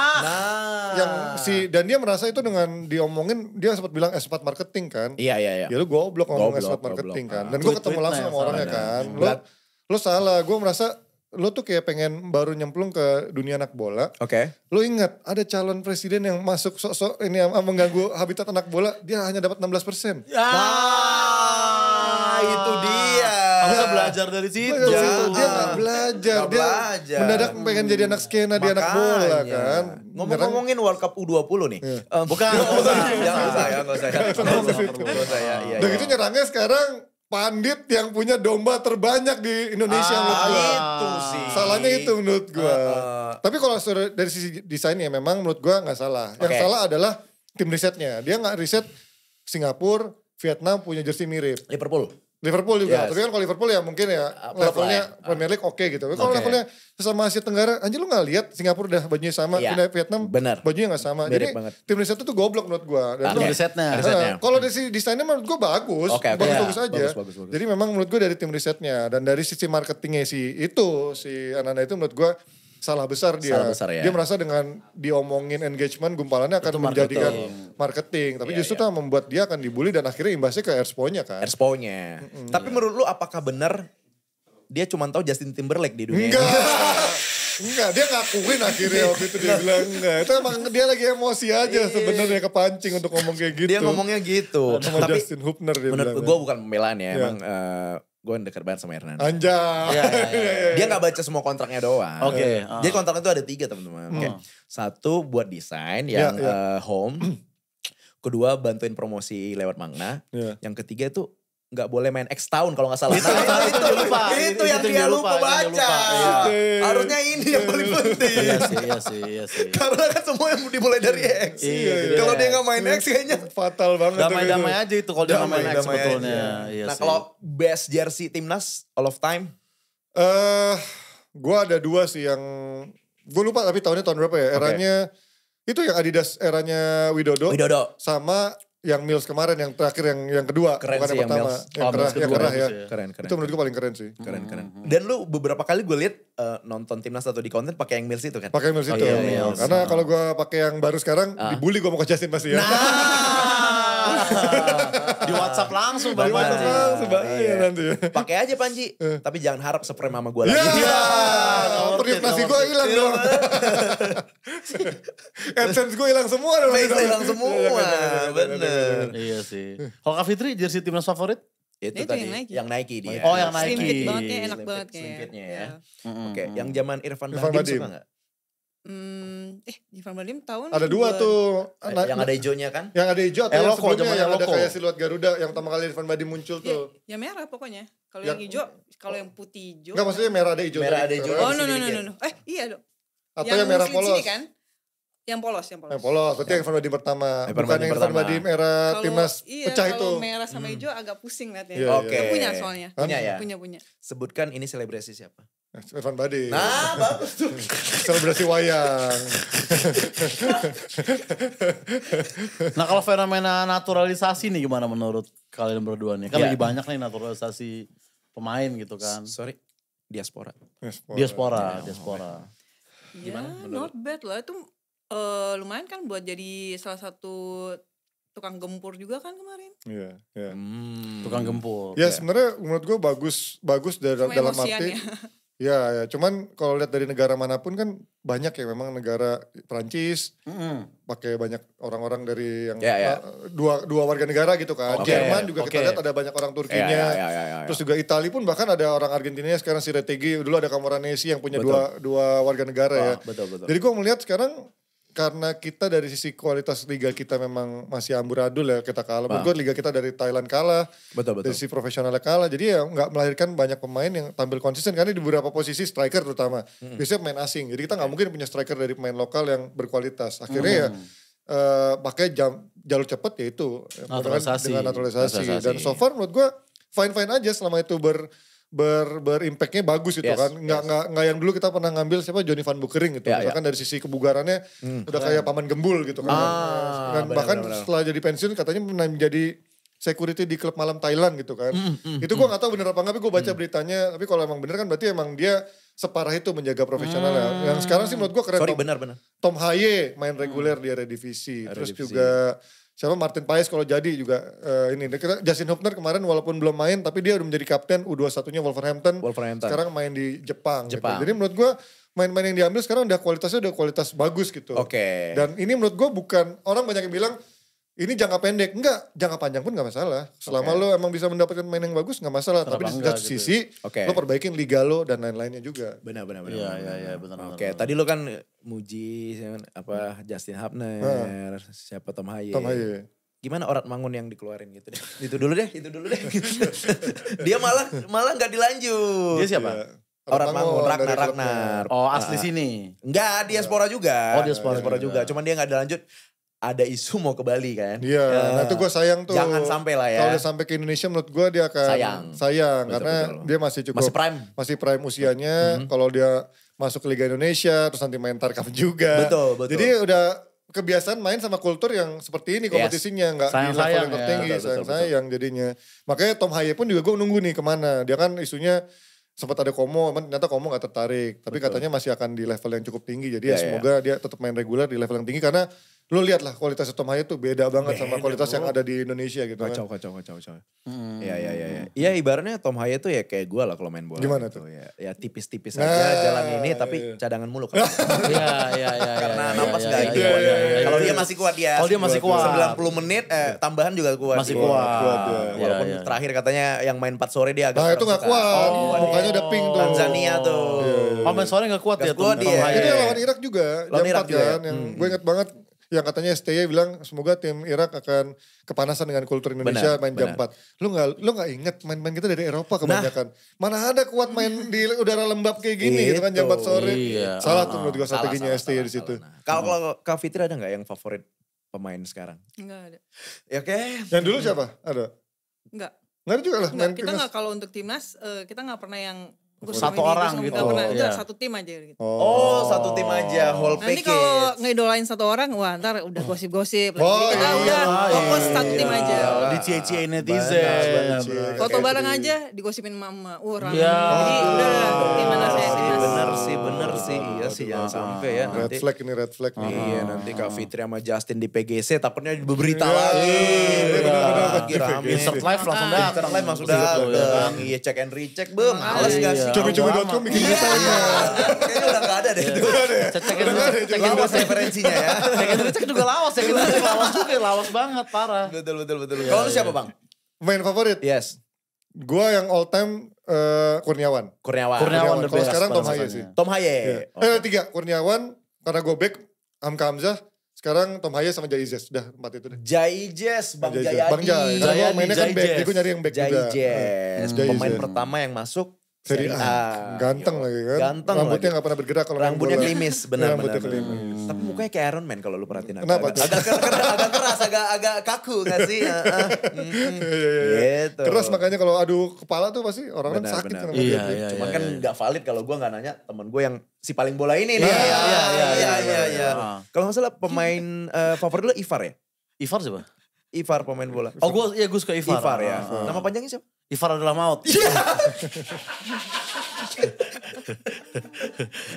dan dia merasa itu dengan diomongin dia sempat bilang S4 marketing kan. Iya. Ya lu goblok ngomong S4 marketing kan. Dan gue ketemu langsung sama orangnya kan. Lu salah, gue merasa lu tuh kayak pengen baru nyemplung ke dunia anak bola. Oke. Lu ingat ada calon presiden yang masuk sok-sok ini mengganggu habitat anak bola, dia hanya dapat 16%. Itu dia. Kamu gak belajar dari situ. Dia gak belajar. Dia mendadak pengen jadi anak skena di anak bola kan. Ngomong-ngomongin World Cup U20 nih. Bukan. Jangan saya. Udah gitu nyerangnya sekarang Pandit yang punya domba terbanyak di Indonesia menurut gue. Itu sih. Salahnya itu menurut gue. Tapi kalau dari sisi desainnya memang menurut gue gak salah. Yang salah adalah tim risetnya. Dia gak riset Singapura, Vietnam punya jersey mirip. Liverpool juga. Tapi kan kalau Liverpool ya mungkin ya levelnya Premier League oke gitu. Kalau levelnya sesama Asia Tenggara, anjir lu gak lihat Singapura udah bajunya sama, Vietnam bajunya gak sama. Jadi tim riset itu goblok menurut gue. Tim risetnya. Kalau dari sisi desainnya menurut gue bagus. Bagus aja. Bagus. Jadi memang menurut gue dari tim risetnya. Dan dari sisi marketingnya si Ananda itu menurut gue salah besar dia. Dia merasa dengan diomongin engagement gumpalannya akan menjadikan marketing. Tapi justru tuh membuat dia akan dibully dan akhirnya imbasnya ke Expo-nya kan. Expo-nya. Tapi menurut lu apakah benar dia cuma tahu Justin Timberlake di dunia? Enggak, dia ngakuin akhirnya waktu itu dia bilang enggak. Itu emang dia lagi emosi aja sebenarnya kepancing untuk ngomong kayak gitu. Dia ngomongnya gitu. Sama Justin Hubner dia bilang. Menurut gue bukan pembelaan ya, emang gue dekat banget sama Hernando. Anjay. Dia gak baca semua kontraknya doang. Jadi kontraknya itu ada 3 teman-teman. Satu buat desain yang home. Kedua bantuin promosi lewat Magna. Yang ketiga itu gak boleh main X tahun kalau gak salah. Itu yang dia lupa baca. Harusnya ini yang paling penting. Iya sih. Karena kan semua yang dimulai dari X. Kalau dia gak main X kayaknya fatal banget. Damai-damai aja itu kalau dia gak main X sebetulnya. Nah kalau best jersey timnas all of time? Gue ada 2 sih yang gue lupa tapi tahun berapa ya. Eranya itu yang Adidas eranya Widodo. Sama yang Mills kemarin yang terakhir yang kedua keren bukan sih yang pertama yang kerah ya. Keren. Itu menurut gue paling keren sih. Keren. Dan lu beberapa kali gue liat nonton timnas atau di konten pakai yang Mills itu kan? Pakai Mills itu. Karena kalau gue pakai yang baru sekarang dibully gue mau ke Justin pasti ya. Di WhatsApp langsung Bang Panji. Nanti. Pakai aja Panji, tapi jangan harap sprem sama gue lagi. Privasi gue hilang dong. AdSense gue hilang semua dong. Hilang semua, bener. Iya sih. Kalau Kak Fitri jersey timnas favorit? Itu tadi yang Nike dia. Oh yang Nike. Slim fit banget ya, enak banget Slim kayaknya. fitnya ya. Oke, yang zaman Irfan Bahdim suka gak? Irfan Bahdim tahun ada 2 tuh. Yang ada hijaunya kan? Yang ada hijau atau yang sebelumnya yang ada kayak siluet Garuda yang pertama kali Irfan Bahdim muncul tuh. Ya merah pokoknya. Kalau yang hijau, kalau yang putih hijau. Enggak maksudnya merah ada hijau. Merah ada hijau. Oh no. Iya dong. Atau yang merah polos. Kan? Yang polos. Yang polos, berarti yang Irfan Bahdim pertama. Bukan yang Irfan Bahdim era timnas pecah itu. Kalau merah sama hijau agak pusing liatnya. Oke. Punya soalnya. Punya ya? Punya. Sebutkan ini selebrasi siapa? Irfan Bahdim. Nah, bagus tuh. Selebrasi wayang. Nah kalau fenomena naturalisasi nih gimana menurut kalian berdua nih? Kan lagi banyak nih naturalisasi pemain gitu kan. Sorry, diaspora. Gimana? Not bad lah. Itu lumayan kan buat jadi salah satu tukang gempur juga kan kemarin. Iya, iya. Tukang gempur. Ya sebenarnya menurut gue bagus dalam arti. Ya, cuman kalau lihat dari negara manapun kan banyak ya memang negara Prancis pakai banyak orang-orang dari yang dua warga negara gitu kan. Jerman juga kita lihat ada banyak orang Turkinya. Terus juga Italia pun bahkan ada orang Argentinanya sekarang si Retegui, dulu ada Camoranesi yang punya dua warga negara ya. Betul. Jadi gue melihat sekarang karena kita dari sisi kualitas liga kita memang masih amburadul ya, kita kalah. Menurut gue liga kita dari Thailand kalah, dari sisi profesionalnya kalah. Jadi ya nggak melahirkan banyak pemain yang tampil konsisten. Karena di beberapa posisi striker terutama, biasanya pemain asing. Jadi kita nggak mungkin punya striker dari pemain lokal yang berkualitas. Akhirnya ya pakai jalur cepat yaitu dengan naturalisasi. Dan so far menurut gue fine-fine aja selama itu berimpactnya bagus gitu kan. Nggak yang dulu kita pernah ngambil siapa Johnny Van Beukering gitu. Misalkan dari sisi kebugarannya udah kayak paman gembul gitu kan. Dan bahkan setelah jadi pensiun katanya pernah menjadi security di klub malam Thailand gitu kan. Itu gue gak tahu bener apa enggak, tapi gue baca beritanya. Tapi kalau emang bener kan berarti emang dia separah itu menjaga profesional ya. Yang sekarang sih menurut gue keren. Benar. Tom Haye main reguler di Eredivisie. Terus juga siapa Martin Paes kalau jadi juga ini. Justin Hubner kemarin walaupun belum main tapi dia udah menjadi kapten U21-nya Wolverhampton. Sekarang main di Jepang. Gitu. Jadi menurut gue main-main yang diambil sekarang kualitasnya udah kualitas bagus gitu. Dan ini menurut gue bukan, orang banyak yang bilang ini jangka pendek. Enggak, jangka panjang pun gak masalah. Selama lo emang bisa mendapatkan main yang bagus gak masalah. Tapi di satu sisi lo perbaikin liga lo dan lain-lainnya juga. Benar. Iya, benar. Oke, tadi lo kan muji Justin Hubner, siapa Tom Haye. Gimana Orat Mangun yang dikeluarin gitu deh. Itu dulu deh. Dia malah gak dilanjut. Dia siapa? Orat Mangun, Ragnar. Oh, asli sini. Enggak, dia Spora juga. Oh, dia Spora juga. Cuman dia gak dilanjut. Ada isu mau ke Bali kan. Iya, nah itu gue sayang tuh. Jangan sampai lah ya. Kalau dia sampai ke Indonesia menurut gue dia akan sayang. Karena dia masih cukup. Masih prime usianya. Kalau dia masuk ke Liga Indonesia, terus nanti main Tarkam juga. Betul. Jadi udah kebiasaan main sama kultur yang seperti ini kompetisinya. Nggak di level yang tertinggi, sayang jadinya. Makanya Tom Haye pun juga gue nunggu nih kemana. Dia kan isunya sempat ada Como, ternyata Como gak tertarik. Tapi katanya masih akan di level yang cukup tinggi. Jadi semoga dia tetap main reguler di level yang tinggi. Karena lo lihat lah kualitas Tom Haye tuh beda banget sama kualitas yang ada di Indonesia gitu kan. Kacau. Iya. Iya ibaratnya Tom Haye tuh ya kayak gue lah kalau main bola. Gimana gitu. tuh? Ya tipis-tipis aja jalan ini tapi cadangan mulu kan. Iya. Karena napas gak gitu. Kalau dia masih kuat dia. Kalau dia masih kuat. 90 menit tambahan juga kuat. Masih kuat. Walaupun terakhir katanya yang main 4 sore dia agak. Nah itu gak kuat. Mukanya udah pink tuh. Tanzania tuh. Main sore gak kuat ya Tom Haye. Itu yang lawan Irak juga. Jam 4 kan. Yang gue inget banget. Yang katanya STY bilang semoga tim Irak akan kepanasan dengan kultur Indonesia main jam 4. Lu gak inget main-main kita dari Eropa kebanyakan. Mana ada kuat main di udara lembab kayak gini gitu kan jam 4 sore. Salah tuh menurut gue strateginya STY di situ. Kalau Kak Fitri ada gak yang favorit pemain sekarang? Enggak ada. Ya oke. Yang dulu siapa? Ada? Enggak. Enggak ada juga lah. Kita gak kalau untuk timnas kita gak pernah yang satu orang gitu. Udah satu tim aja gitu. Oh, satu tim aja, whole package. Nanti kalau ngidolain satu orang, wah ntar udah gosip-gosip. Jadi kita udah fokus satu tim aja. Dicie-cie netizen. Foto bareng aja, digosipin mama. Rame. Jadi udah gimana saya timnas. Bener sih. Iya sih, jangan sampai ya. Red flag nih. Iya, nanti Kak Fitri sama Justin di PGC takutnya berita lagi. Lagi rame. Insert live langsung dah. Insert live langsung datang. Iya, check and recheck. Males gak sih? Cumi-cumi.com bikin beritanya. Kayaknya udah gak ada deh itu. Lawas referensinya ya. Check and recheck juga lawas. Check and recheck lawas juga. Lawas banget, parah. Betul. Kalau lu siapa Bang? Main favorit? Yes. Gua yang all time Kurniawan. Kurniawan. Kalau sekarang Tom Haye sih. Tom Haye. 3. Kurniawan, karena gue back, Hamka Hamzah. Sekarang Tom Haye sama Jaizes. Udah 4 itu deh. Jaizes, Bang Jayadi. Bang Jay. Karena gue mainnya kan back, jadi gue nyari yang back juga. Jaizes. Pemain pertama yang masuk Seri A. Ganteng lagi kan. Rambutnya gak pernah bergerak kalau rambutnya klimis, benar. Rambutnya klimis. Tapi mukanya kayak Iron Man kalau lu perhatiin. Kenapa tuh? Agak keras, agak kaku gak sih? Gitu. Keras makanya kalau adu kepala tuh pasti orang sakit. Iya. Cuman kan gak valid kalau gue gak nanya temen gue yang si paling bola ini nih. Iya. Kalau gak salah pemain favorit lu Ivar ya? Ivar siapa? Ivar pemain bola. Oh gue suka Ivar. Ivar ya. Nama panjangnya siapa? Ivar adalah maut.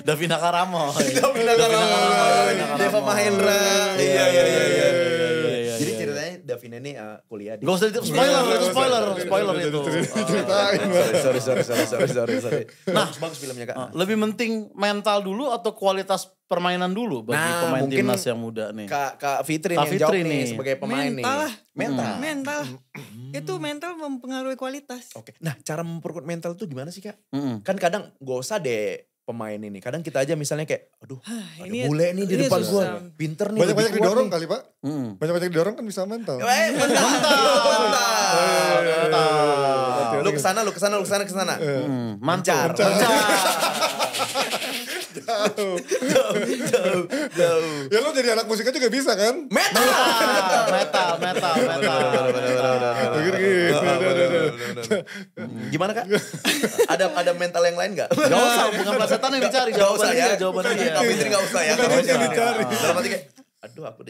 Davina Karamo. Deva Mahendra. Iya. Jadi ceritanya Davina ini kuliah di... Gak usah spoiler itu. Sorry. Nah, bagus filmnya Kak. Lebih penting mental dulu atau kualitas permainan dulu bagi pemain timnas yang muda nih? Kak Fitri yang jawab nih sebagai pemain nih. Mental. Itu mental mempengaruhi kualitas. Oke. Nah, cara memperkuat mental tuh gimana sih Kak? Kan kadang gak usah deh pemain ini. Kadang kita aja misalnya kayak, aduh ada bule nih di depan gue. Pinter nih. Banyak-banyak didorong kali Pak. Banyak-banyak didorong kan bisa mental. Lu kesana. Mancar. Jauh. Ya lu jadi anak musiknya juga bisa kan? Metal. Gimana Kak? Ada mental yang lain gak? Gak usah, bukan pelasetan yang dicari. Jawabannya dia. Kak Fitri gak usah ya. Yang dicari. Dalam hati kayak, aduh aku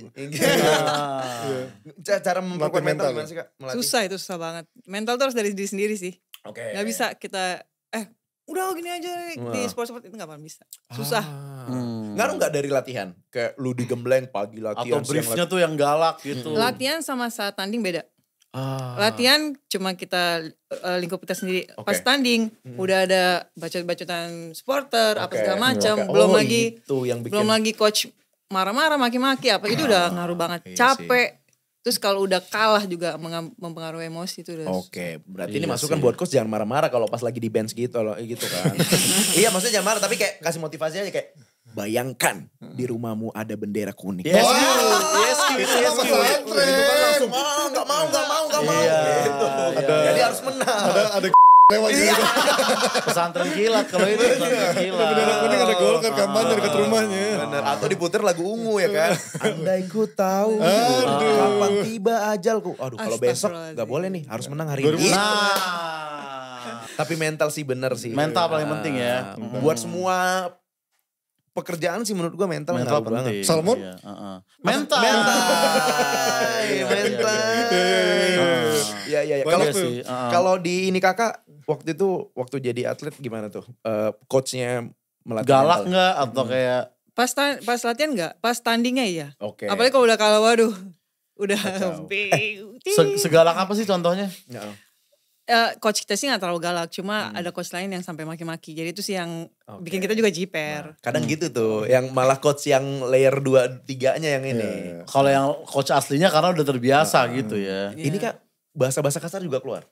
udah cara memperkuat mental gimana sih Kak? Susah banget. Mental tuh harus dari diri sendiri sih. Oke. Gak bisa kita, udah gini aja di sport-sport itu gak akan bisa. Susah. Ngaruh gak dari latihan? Kayak lu digembleng pagi latihan. Atau briefnya tuh yang galak gitu. Latihan sama saat tanding beda. Latihan cuma kita lingkup kita sendiri. Pas tanding udah ada bacot-bacotan supporter apa segala macam. Belum lagi coach marah-marah maki-maki apa itu udah ngaruh banget. Capek. Terus kalau udah kalah juga mempengaruhi emosi itu. Oke, berarti ini masukan buat coach jangan marah-marah kalau pas lagi di bench gitu kan. Iya maksudnya jangan marah tapi kayak kasih motivasi aja kayak bayangkan di rumahmu ada bendera kuning. Yes, langsung gak mau. Gitu. Jadi harus menang. Ada lewat gitu. Pesantren kilat kalau itu pesantren kilat. Bendera kuning ada Golkar kampanye dekat rumahnya. Bener. Atau diputer lagu ungu ya kan. Andai ku tahu kapan tiba ajalku. Aduh kalau besok gak boleh nih harus menang hari ini. Tapi mental sih bener sih. Mental paling penting ya. Buat semua pekerjaan sih menurut gue mental penting banget. Salmon? Mental. Iya. Kalau di ini Kakak waktu jadi atlet gimana tuh? Coachnya melatih galak nggak atau kayak pas latihan nggak, pas tandingnya iya. Oke. Apalagi kalau udah kalah, waduh, udah segalak apa sih contohnya? Coach kita sih gak terlalu galak, cuma ada coach lain yang sampai maki-maki. Jadi itu sih yang bikin kita juga jiper. Kadang gitu tuh, yang malah coach yang layer 2-3-nya yang ini. Kalau yang coach aslinya karena udah terbiasa gitu ya. Ini Kak, bahasa-bahasa kasar juga keluar.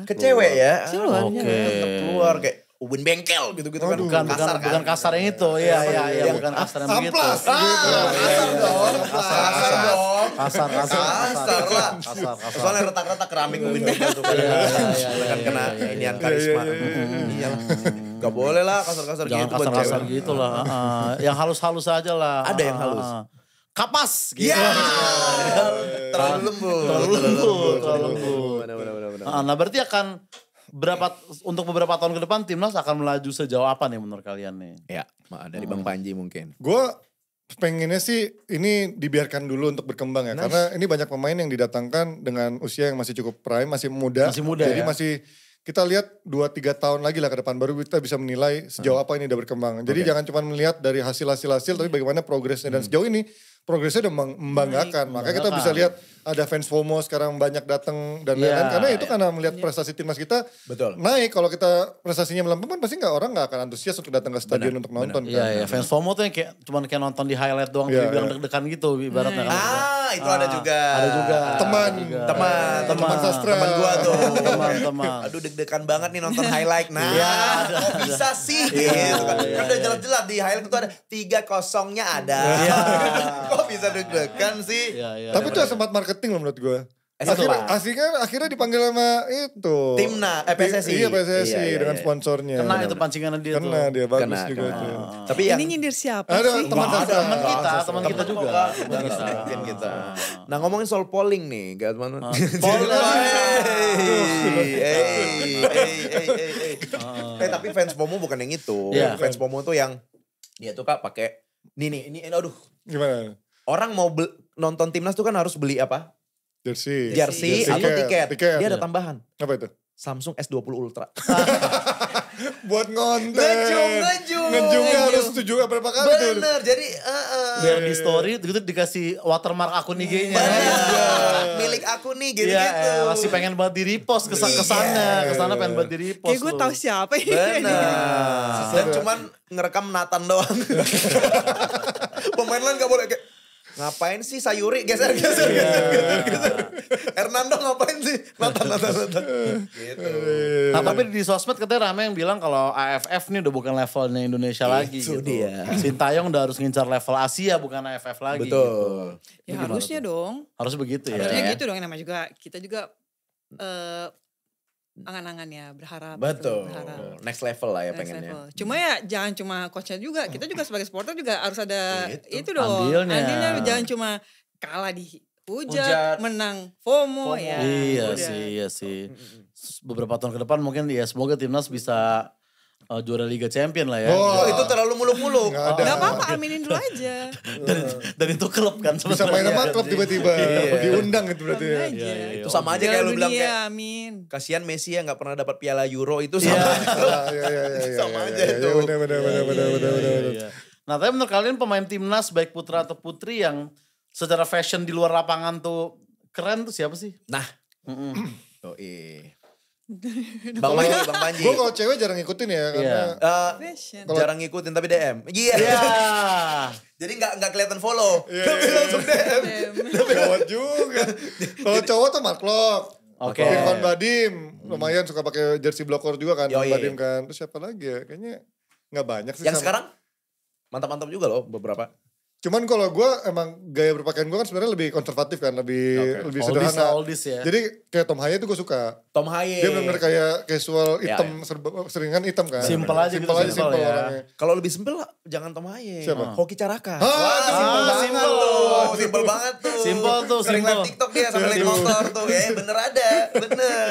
Ke cewek ya? Keluar kayak ubin bengkel gitu kan. Bukan kasar yang itu. Iya, bukan kasar yang begitu. Kasar lah. Soalnya retak-retak keramik ubin bengkel tuh. Kan kena inian karisma. Iyalah. Gak boleh lah kasar-kasar gitu. Jangan kasar-kasar gitu lah. Yang halus-halus aja lah. Ada yang halus. Kapas gitu. Terlalu lembut. Nah berarti akan untuk beberapa tahun ke depan timnas akan melaju sejauh apa nih menurut kalian nih? Ya, dari Bang Panji mungkin. Gue pengennya sih ini dibiarkan dulu untuk berkembang ya. Karena ini banyak pemain yang didatangkan dengan usia yang masih cukup prime, masih muda. Jadi masih kita lihat 2-3 tahun lagi lah ke depan baru kita bisa menilai sejauh apa ini udah berkembang. Jadi jangan cuma melihat dari hasil tapi bagaimana progresnya. Dan sejauh ini progresnya udah membanggakan. Makanya kita bisa lihat ada fans FOMO sekarang banyak datang dan lain-lain. Karena itu karena melihat prestasi timnas kita naik. Kalau kita prestasinya melempem kan pasti orang gak akan antusias untuk datang ke stadion untuk nonton. Iya, fans FOMO tuh yang cuman kayak nonton di highlight doang. Jadi bilang deg-degan gitu ibaratnya. Itu ada juga. Teman sastra. Teman gua tuh. Teman. Aduh deg-degan banget nih nonton highlight. Nah kok bisa sih gitu kan. Kan udah jelas-jelas di highlight itu ada 3-0-nya ada. Kok bisa deg-degan sih? Tapi itu sempat marketing loh menurut gue. Akhirnya dipanggil sama itu. Timnas, PSSI. Iya PSSI dengan sponsornya. Kena itu pancingan dia tuh. Kena dia, bagus juga itu. Tapi ini nyindir siapa sih? Teman kita juga. Mungkin kita. Nah ngomongin soal polling nih. Tapi fans FOMO bukan yang itu. Fans FOMO tuh yang dia tuh Kak pakai ini aduh. Gimana? Orang mau nonton timnas tuh kan harus beli apa? Jersey atau tiket. Dia ada tambahan. Apa itu? Samsung S20 Ultra. Buat ngonten. Ngejungnya harus 7 berapa kali tuh. Bener, jadi biar di story gitu dikasih watermark akun IG-nya. aku nih gitu-gitu. Iya, masih pengen banget di repost kesana pengen banget di repost. Kayak gue tahu siapa ini. Benar. Dan cuman ngerekam Nathan doang. Pemain lain gak boleh kayak ngapain sih Sayuri geser. Hernando ngapain sih Nathan. Gitu. Nah, tapi di sosmed katanya rame yang bilang kalau AFF nih udah bukan levelnya Indonesia lagi gitu. Dia. Sintayong udah harus ngincar level Asia bukan AFF lagi. Betul. Gitu. Ya harusnya dong. Harus begitu ya. Harusnya gitu dong, namanya juga kita juga angan-angan ya, berharap. Betul. Berharap. Next level lah ya Next pengennya. level. Cuma ya jangan cuma coachnya juga, kita juga sebagai supporter juga harus ada itu dong. Andilnya. Jangan cuma kalah dihujat, menang FOMO ya. Iya sih. Beberapa tahun ke depan mungkin ya semoga timnas bisa juara Liga Champion lah ya. Oh, itu terlalu muluk-muluk. Gak apa-apa, aminin dulu aja. Dan itu klub kan bisa main sama klub tiba-tiba diundang gitu berarti ya. Itu sama aja kayak lu bilang kayak amin. kasihan Messi ya gak pernah dapat Piala Euro itu sama. Sama aja itu. Benar. Nah, tapi menurut kalian pemain timnas baik putra atau putri yang secara fashion di luar lapangan tuh keren tuh siapa sih? Nah. Bang Panji. Gue kalau cewek jarang ngikutin ya karena jarang ngikutin tapi DM. Iya. Jadi gak kelihatan follow. Tapi langsung DM. Gawat juga. Kalau cowok tuh Mark Locke. Oke. Irfan Badim lumayan suka pakai jersey blocker juga kan. Badim kan. Terus siapa lagi ya? Kayaknya gak banyak sih. Yang sekarang mantap-mantap juga loh beberapa. Cuman kalau gue emang gaya berpakaian gue kan sebenarnya lebih konservatif kan, lebih sederhana. Oldies ya. Jadi kayak Tom Haye itu gue suka. Tom Haye. Dia benar-benar kayak casual hitam, seringan hitam kan. Simple aja gitu, simple ya. orangnya. Kalau lebih simpel jangan Tom Haye. Siapa? Hoki Caraka. Simple banget tuh. Simple tuh, Sering live TikTok dia sambil naik motor tuh. Bener ada, bener.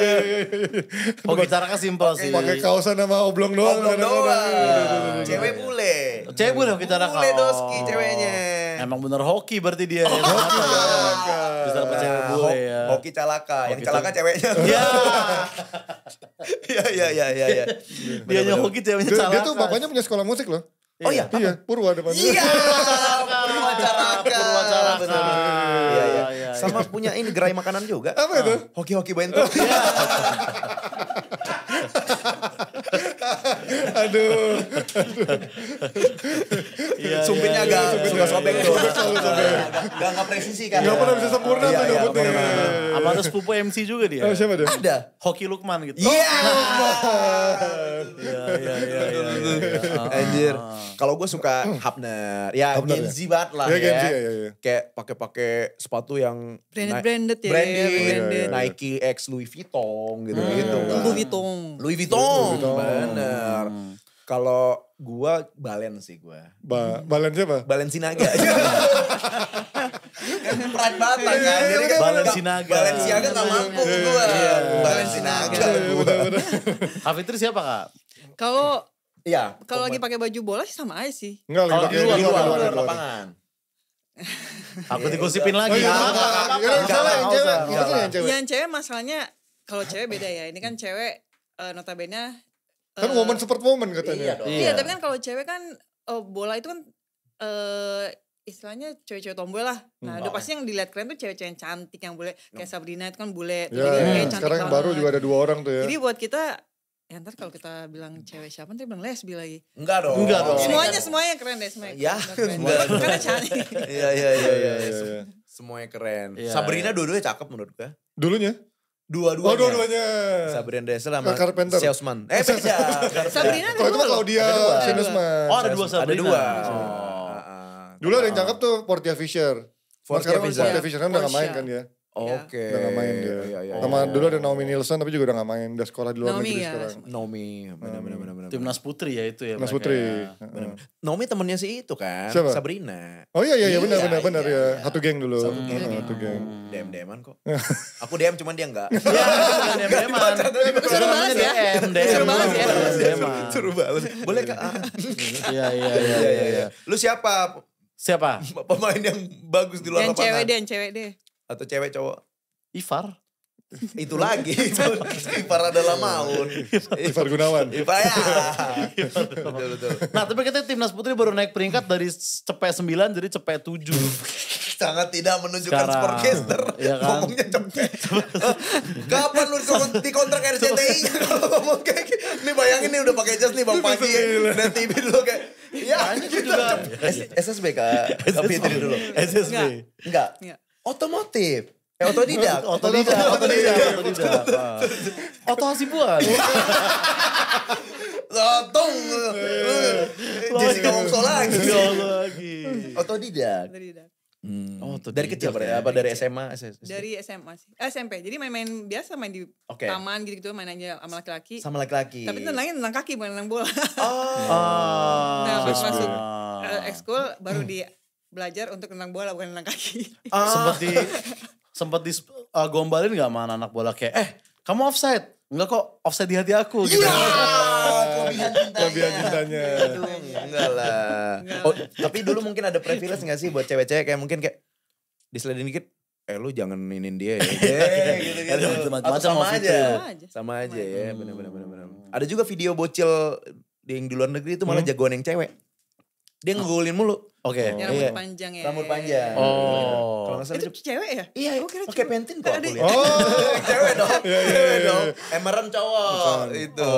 Hoki Caraka simple sih. Pakai kaosan sama oblong doang. Cewek bule. Cewek bule Hoki Caraka. Bule doski ceweknya. Emang bener hoki berarti dia. Hoki Calaka. Bisa dapet cewek bule ya. Hoki Calaka. Yang Calaka ceweknya. Iya. Dia hoki ceweknya Calaka. Dia tuh bapaknya punya sekolah musik loh. Oh iya? Iya, Purwa depannya. Iya. Purwa Calaka. Iya. Sama punya ini gerai makanan juga. Apa itu? Hoki-hoki bento. Aduh. Sumpitnya agak suka sobek tuh. Gak presisi kan. Gak pernah bisa sempurna tuh nyebutnya. Sama ada sepupu MC juga dia. Siapa dia? Ada. Hoki Lukman gitu. Iya. Iya. Anjir. Kalau gue suka Hapner. Ya Gen Z banget lah ya. Gen Z, ya. ya. Kayak pakai sepatu yang branded ya. Branded. Nike X Louis Vuitton gitu. Louis Vuitton. Bener. Kalau gua Balen sih gua. Balen siapa? Balenciaga. Kan pride banget kan. Jadi kan Balenciaga gak mampu gua. Balenciaga. Hafitri siapa Kak? Kalau iya. Kalau lagi pakai baju bola sih sama aja sih. Enggak, lagi pakai di luar lapangan. Aku digosipin lagi. Yang cewek masalahnya kalau cewek beda ya. Ini kan cewek notabene kan woman support woman katanya. Iya, tapi kan kalau cewek kan bola itu kan istilahnya cewek-cewek tomboy lah. Nah, udah pasti yang dilihat keren tuh cewek-cewek yang cantik yang bule kayak Sabrina itu kan bule. Ya, sekarang yang baru juga ada 2 orang tuh ya. Jadi buat kita ya ntar kalau kita bilang cewek siapa nanti bilang lesbi lagi. Enggak dong. Semuanya keren deh semuanya. Ya, karena cantik. Iya. Semuanya keren. Sabrina dua-duanya cakep menurut gue. Dulunya? Dua-duanya. Sabrina Dressel sama Salesman. Beda. Sabrina ada 2. Kalau itu Claudia Salesman. Oh ada 2 Sabrina. Ada 2. Dulu ada yang cakep tuh Portia Fisher. Sekarang Portia Fisher kan udah gak main kan dia. Oke. Udah gak main dia. Sama dulu ada Naomi Nielsen tapi juga udah gak main. Udah sekolah di luar negeri sekarang. Naomi. Benar. Timnas Putri ya itu ya. Timnas Putri. Naomi temennya si itu kan. Siapa? Sabrina. Oh iya benar ya. Satu geng dulu. Satu geng. DM-an kok. Aku DM cuman dia enggak. Iya DM-an. Suruh balas ya. Suruh balas. Boleh Kak? Iya. Lu siapa? Pemain yang bagus di luar lapangan. Yang cewek deh. Atau cewek cowok? Ivar. Itu lagi. Ivar adalah Maun. Ivar Gunawan. Ivar ya. Betul. Nah tapi kita timnas putri baru naik peringkat dari cepet 9 jadi cepet 7. Sangat tidak menunjukkan sportcaster. Iya kan? Ngomongnya cepet. Kapan lu di kontrak RCTI-nya kalau ngomong kayak gitu. Nih bayangin nih udah pakai jas nih Bang Panji. Dan TV dulu kayak. Ya gitu. SSB Kak. Fitri dulu. SSB. Enggak. Otomotif. Otodidak. Oto Hasibuan. Tong. Jessica Wongso lagi. Otodidak. Dari kecil berarti apa dari SMA? Dari SMA sih. SMP. Jadi main-main biasa, main di taman gitu-gitu, main aja sama laki-laki. Sama laki-laki. Tapi tenangnya tentang kaki, bukan tentang bola. Nah, pas masuk ekskul baru belajar untuk tentang bola, bukan tentang kaki. Sempet gombalin gak sama anak bola kayak, kamu offside? Enggak kok, offside di hati aku gitu. Kelebihan cintanya. Aduh, enggak lah. Tapi dulu mungkin ada privilege gak sih buat cewek-cewek kayak mungkin kayak diseledin dikit, lu jangan inin dia ya. Gitu. Sama aja ya, bener. Ada juga video bocil yang di luar negeri itu malah jagoan yang cewek. Dia ngegolin mulu. Oke. Rambut panjang ya. Rambut panjang. Kalau nggak salah itu cewek ya? Iya, pakai pentin kok aku lihat. Cewek dong. Cewek dong. Emeran cowok itu.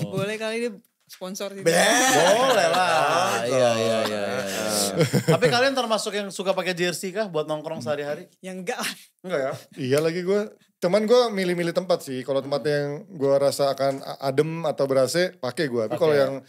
Boleh kali dia sponsor sih. Boleh lah. Iya. Tapi kalian termasuk yang suka pakai jersey kah buat nongkrong sehari-hari? Ya enggak. Enggak ya? Iya lagi gue. Cuman gue milih-milih tempat sih. Kalau tempat yang gue rasa akan adem atau ber-AC, pakai gue. Tapi kalau yang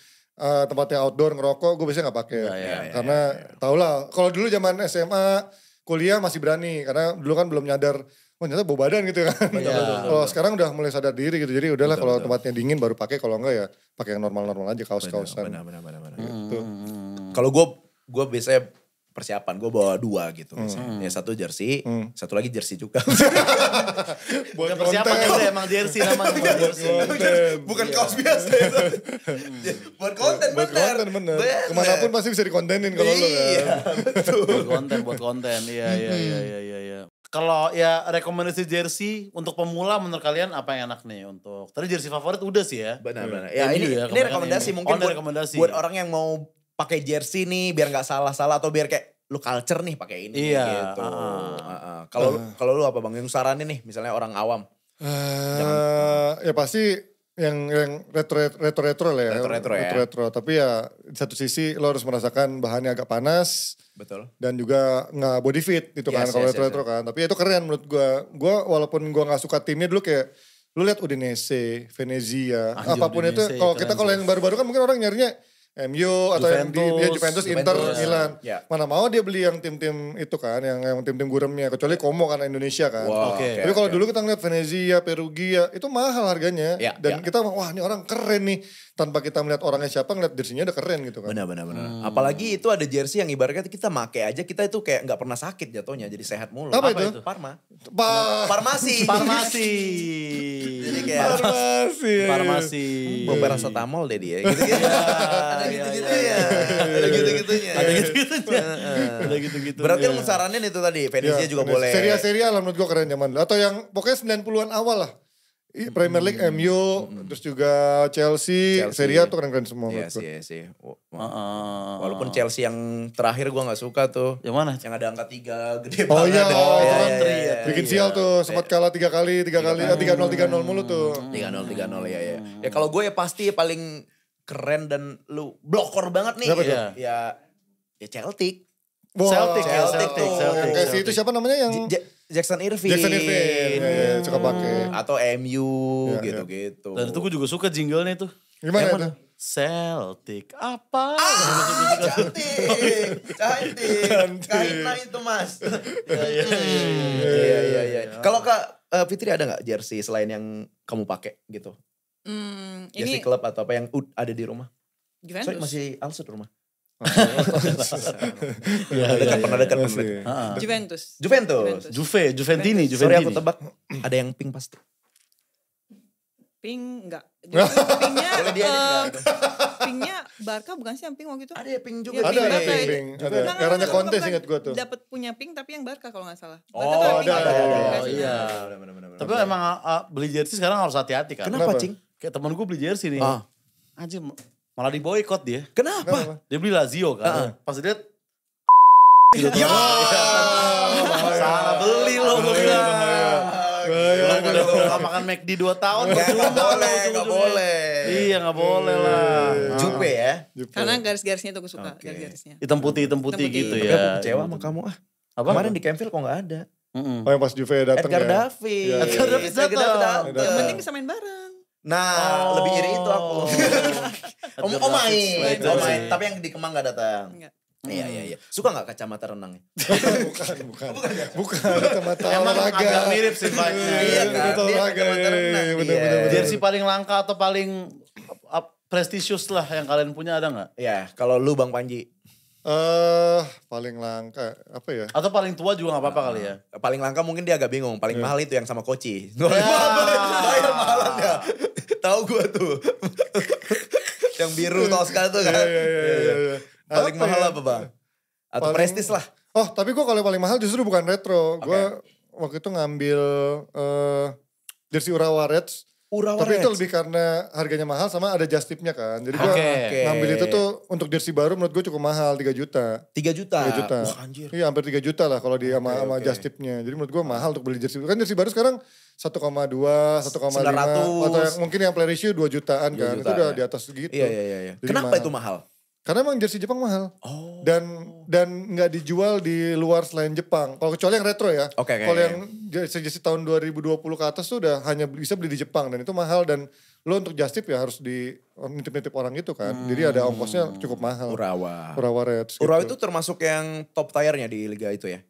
tempatnya outdoor ngerokok gue biasanya gak pakai. Karena tau lah. Kalau dulu zaman SMA, kuliah masih berani. Karena dulu kan belum nyadar. Oh ternyata bau badan gitu kan. Kalau sekarang udah mulai sadar diri gitu. Jadi udahlah kalau tempatnya dingin baru pakai. Kalau enggak ya pakai yang normal-normal aja, kaos-kaosan. Benar. Gitu. Kalau gue biasanya persiapan, gue bawa 2 gitu. Ya satu jersey, satu lagi jersey juga. Bukan persiapan aja emang jersey namanya. Bukan kaos biasa itu. Buat konten bener. Kemanapun pasti bisa dikontenin kalau lo kan. Iya, betul. Buat konten. Iya. Kalau ya rekomendasi jersey untuk pemula menurut kalian apa yang enak nih untuk? Tadi jersey favorit udah sih ya. Benar. Ya ini rekomendasi mungkin buat orang yang mau pakai jersey nih biar nggak salah-salah atau biar kayak lu culture nih pakai ini gitu. Kalau lu apa Bang yang saranin nih misalnya orang awam? Ya pasti yang retro lah ya. Retro. Tapi ya di satu sisi lo harus merasakan bahannya agak panas. Betul. Dan juga nggak body fit gitu kan kalau retro kan. Tapi itu keren menurut gue. Gue walaupun gue nggak suka timnya dulu kayak lu lihat Udinese, Venezia, apapun itu. Kalau yang baru-baru kan mungkin orang nyarinya MU atau Juventus, Inter, Milan. Mana mau dia beli yang tim-tim itu kan, yang tim-tim guremnya. Kecuali Como kan Indonesia kan. Tapi kalau dulu kita ngeliat Venezia, Perugia, itu mahal harganya. Dan kita wah ini orang keren nih. Tanpa kita melihat orangnya siapa, ngeliat jersinya udah keren gitu kan. Benar. Apalagi itu ada jersey yang ibaratnya kita make aja, kita itu kayak gak pernah sakit jatuhnya. Jadi sehat mulu. Apa itu? Farmasi. Jadi kayak Farmasi. Paracetamol deh dia. Gitu-gitu. Ada gitu-gitunya. Ada gitu-gitu. Berarti lu saranin itu tadi, Venezia juga boleh. Seria lah menurut gue keren zaman dulu. Atau yang pokoknya 90-an awal lah. Premier League, MU, terus juga Chelsea. Serie A tuh keren-keren semua. Iya sih. Walaupun Chelsea yang terakhir gue gak suka tuh. Yang mana? Yang ada angka 3 gede banget. Oh iya, bikin sial tuh. Sempat kalah 3 kali, 3-0 mulu tuh. 3-0 ya. Ya kalau gue ya pasti paling keren dan lu blokor banget nih. Ya Celtic. Celtic. Kayak itu siapa namanya yang... Jackson Irving. Suka pakai. Atau MU gitu-gitu. Dan itu gue juga suka jinglenya tuh. Gimana itu? Celtic apa? Cantik. Kaina itu Mas. Iya. Kalau Kak Fitri ada gak jersey selain yang kamu pakai gitu? Jersey klub atau apa yang ada di rumah? Juventus. Masih Alsut rumah. Pernah dekat. Juventus. Juventini. Sorry aku tebak, ada yang pink pasti. Pink enggak. Pinknya Barca bukan sih yang pink waktu itu? Ada pink juga. Ada pink. Eranya Conte ingat gue tuh. Dapat punya pink tapi yang Barca kalau gak salah. Ada. Iya. Tapi emang beli jersey sekarang harus hati-hati kan. Kenapa Cing? Kayak temen gue beli jersey nih. Anjir malah di boykot dia. Kenapa? Dia beli Lazio kan. Pas dia Salah beli lo gue bilang. Udah makan McD 2 tahun. Gak boleh. Iya gak boleh lah. Jupe ya. Karena garis-garisnya tuh gue suka. Garis-garisnya. Hitam putih gitu Tapi ya. aku kecewa sama kamu Apa? Kemarin di Campville kok gak ada. Oh yang pas Juve datang Edgar ya. David. Edgar David datang. Yang penting bisa main bareng. Nah, lebih iri itu aku. main. Tapi yang di Kemang gak datang. Enggak. Iya. Suka gak kacamata renangnya? Bukan kacamata Emang olahraga. agak mirip sih vibe-nya. Iya kan, Kacamata dia olahraga. kacamata renang. Bener. Jersey paling langka atau paling prestisius lah yang kalian punya ada gak? Iya, kalau lu Bang Panji. Paling langka apa ya? Atau paling tua juga gak apa-apa kali ya? Paling langka mungkin dia agak bingung. Paling mahal itu yang sama Koci. Bayar mahalan ya. Tahu gue tuh. Yang biru Tosca tuh kan. Iya. Paling Apa mahal ya? apa Bang? Atau prestis lah. Oh tapi gue kalau yang paling mahal justru bukan retro. Gue waktu itu ngambil jersey Urawa Reds. Tapi itu lebih karena harganya mahal sama ada just tip-nya kan. Jadi gue ngambil itu tuh untuk jersey baru menurut gue cukup mahal 3 juta. 3 juta? 3 juta. Wah anjir. Iya hampir 3 juta lah kalau di sama just tip-nya. Jadi menurut gue mahal untuk beli jersey. Kan jersey baru sekarang 1,2, 1,5. Atau yang, mungkin yang player issue 2 jutaan kan. Itu udah di atas segitu. Iya. Jadi Kenapa itu mahal? Karena emang jersey Jepang mahal. Dan nggak dijual di luar selain Jepang. Kalau kecuali yang retro ya. Kalau yang jersey tahun 2020 ke atas tuh udah hanya bisa beli di Jepang. Dan itu mahal dan lo untuk just tip ya harus di nitip-nitip orang gitu kan. Jadi ada ongkosnya cukup mahal. Urawa Reds. Urawa gitu. itu termasuk yang top tier-nya di liga itu ya?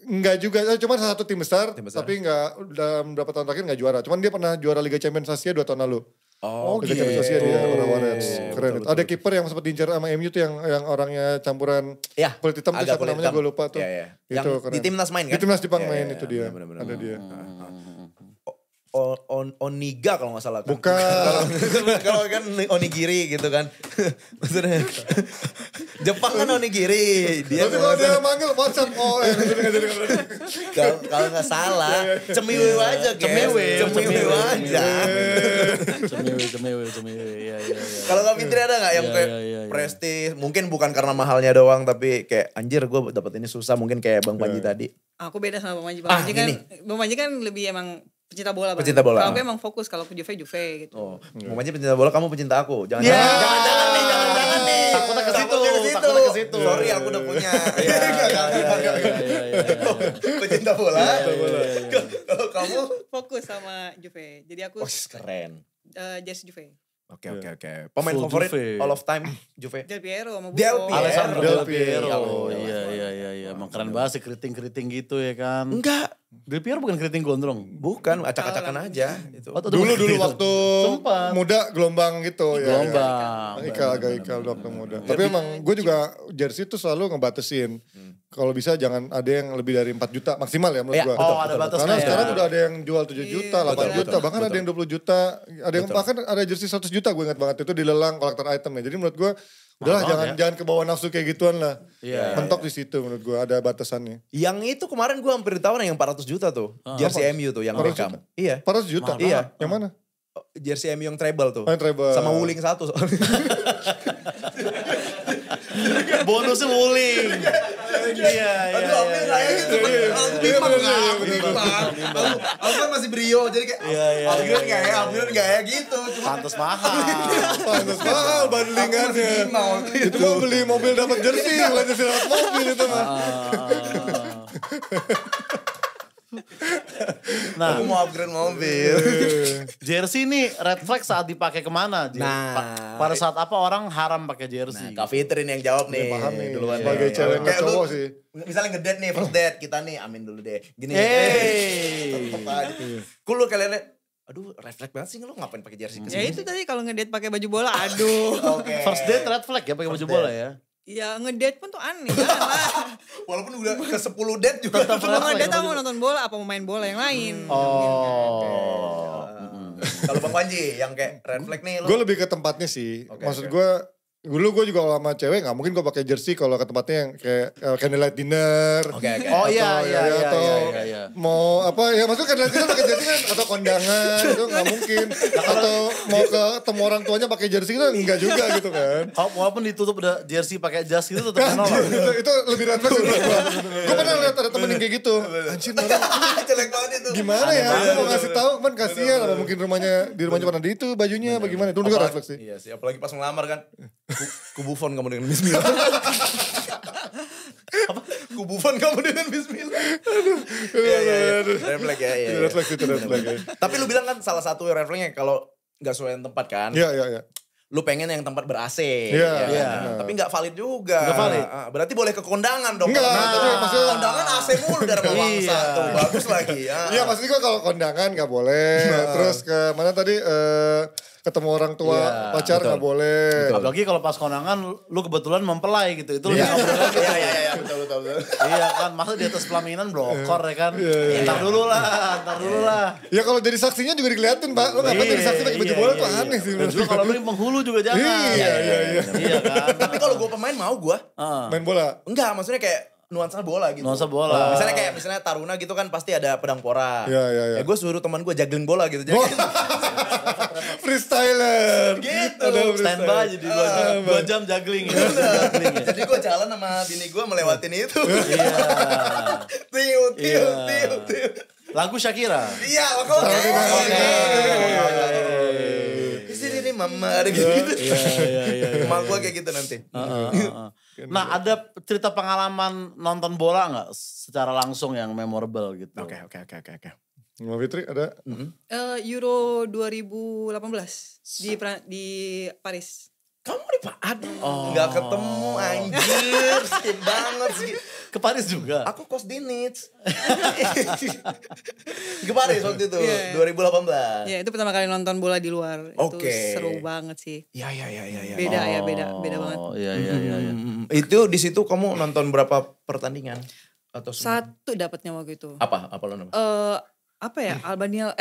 Enggak juga, cuma salah satu tim besar. Tapi enggak, dalam beberapa tahun terakhir enggak juara. Cuman dia pernah juara Liga Champions Asia 2 tahun lalu. Liga Champions Asia dia, Urawa Reds. Keren. Betul. Ada kiper yang sempat diincar sama MU tuh yang orangnya campuran kulit hitam tuh siapa namanya gue lupa tuh. Yang itu, di timnas main kan? Di timnas Jepang main itu dia. Bener. Ada dia. Oniga kalau gak salah kan? Bukan. Kalau kan onigiri gitu kan. Maksudnya Jepang kan onigiri. Dia manggil WhatsApp. Kalau gak salah. Cemiwe aja guys. Cemiwe aja. Cemiwe. Iya. Kalau Kak Fitri ada gak yang kayak prestis. Mungkin bukan karena mahalnya doang. Tapi kayak anjir gue dapet ini susah. Mungkin kayak Bang Panji tadi. Aku beda sama Bang Panji. Bang Panji kan lebih emang pecinta bola. Kalau aku emang fokus kalau Juve gitu. Bang Panji pecinta bola, kamu pecinta aku. Jangan nih. Takutnya ke situ. Sorry aku udah punya. Pecinta bola. Kalau kamu fokus sama Juve. Jadi aku keren. jersey Juve. Oke. Pemain favorit all of time Juve? Del Piero sama Alessandro Del Piero. Iya. Emang keren banget sih keriting-keriting gitu ya kan. Enggak. Del Piero bukan keriting gondrong. Bukan, acak-acakan aja. Itu. Dulu waktu muda gelombang gitu ya. Gelombang. Ikal waktu muda. Tapi emang gue juga jersey tuh selalu ngebatasin. Kalau bisa jangan ada yang lebih dari 4 juta maksimal ya menurut gue. Ada batasnya. Karena sekarang udah ada yang jual 7 juta, 8 juta, bahkan ada yang 20 juta. Ada yang bahkan ada jersey 100 juta gue ingat banget itu dilelang kolektor item ya. Jadi menurut gue udahlah jangan kebawa nafsu kayak gituan lah. Mentok di situ menurut gue ada batasannya. Yang itu kemarin gue hampir ditawarin yang 400 juta tuh. Jersey MU tuh yang Beckham. Iya. 400 juta? Iya. Yang mana? Jersey MU yang treble tuh. Yang treble. Sama Wuling 1 Bonusnya Wuling. Iya. Aduh, ambil kayak gitu. Aku kan masih Brio, jadi kayak upgrade gak ya gitu. Pantes mahal. Bandingannya. Itu mau beli mobil dapat jersey, bukan jersey dapat mobil itu mah. Nah, aku mau upgrade mobil. Jersey ini red flag saat dipakai kemana? Pada saat apa orang haram pakai jersey? Kak Fitri nih yang jawab nih. Paham nih. Duluan sebagai cewek nggak cowok sih. Misalnya ngedate nih, first date kita nih, amin dulu deh. Gini. Lu kalian lihat, aduh red flag banget sih lu ngapain pakai jersey Ya itu tadi kalau ngedate pakai baju bola, aduh. First date red flag ya pakai baju bola ya? Ya ngedate pun tuh aneh, jangan lah. Walaupun udah ke 10 date juga. Kalau ngedate mau nonton bola apa mau main bola yang lain. Kalau Bang Panji yang kayak red flag nih. Gue lebih ke tempatnya sih. Maksud gue Dulu gue juga kalau sama cewek gak mungkin gue pakai jersey kalau ke tempatnya yang kayak candlelight dinner. Oke. Oh iya. Mau apa ya maksudnya candlelight dinner pakai jersey kan atau kondangan itu gak mungkin. Atau mau ketemu orang tuanya pakai jersey itu enggak juga gitu kan. Walaupun ditutup udah jersey pakai jas gitu tetap menolak. itu lebih red flag sih gue. Gue pernah lihat ada temen yang kayak gitu. Anjir orang Jelek banget itu. gimana ya? Gue mau ngasih tahu kan kasihan apa mungkin rumahnya pernah di itu bajunya bagaimana itu juga red flag sih. Iya sih, apalagi pas ngelamar kan. Kubufon kamu dengan bismillah. Kubufon kamu dengan bismillah. Iya. Red flag ya. Red flag itu red flag ya. Tapi lu bilang kan salah satu red flagnya kalau gak sesuai tempat kan. Iya. Lu pengen yang tempat ber-AC. Iya. Tapi gak valid juga. Gak valid. Berarti boleh ke kondangan dong. Enggak, tapi maksudnya kondangan AC mulu dari bangsa. Tuh, bagus lagi. Iya maksudnya gue kalau kondangan gak boleh. Terus ke mana tadi ketemu orang tua pacar gak boleh. Apalagi kalau pas kondangan lu kebetulan mempelai gitu. Itu lebih ngobrol lagi. Iya, betul. Iya kan, masa di atas pelaminan blokor ya kan. Ntar dulu lah. Ya kalau jadi saksinya juga dikeliatin Pak. Lu ngapain jadi saksi pakai baju bola tuh aneh sih. Dan juga kalau lu yang penghulu juga jangan. Iya kan. Tapi kalau gue pemain mau gue. Main bola? Enggak, maksudnya kayak nuansa bola gitu. Nuansa bola. Misalnya Taruna gitu kan pasti ada pedang pora. Iya. Ya gue suruh teman gue juggling bola gitu. Freestyler. Gitu. Standby jadi 2 jam juggling ya. Jadi gue jalan sama bini gue melewatin itu. Iya. Tiu. Lagu Shakira. Iya, oke. Kesini nih mama ada gitu. Iya. Emak gue kayak gitu nanti. Nah ada cerita pengalaman nonton bola gak secara langsung yang memorable gitu? Oke. Mbak Fitri ada? Euro 2018 di Paris. Kamu di nggak ketemu anjir, sedih banget sih. Ke Paris juga? Aku kos di Nice. Ke Paris waktu itu, 2018. Ya itu pertama kali nonton bola di luar. Itu seru banget sih. Iya. Beda banget. Iya. Itu di situ kamu nonton berapa pertandingan? Atau satu dapatnya waktu itu. Apa lo namanya? Apa ya Albania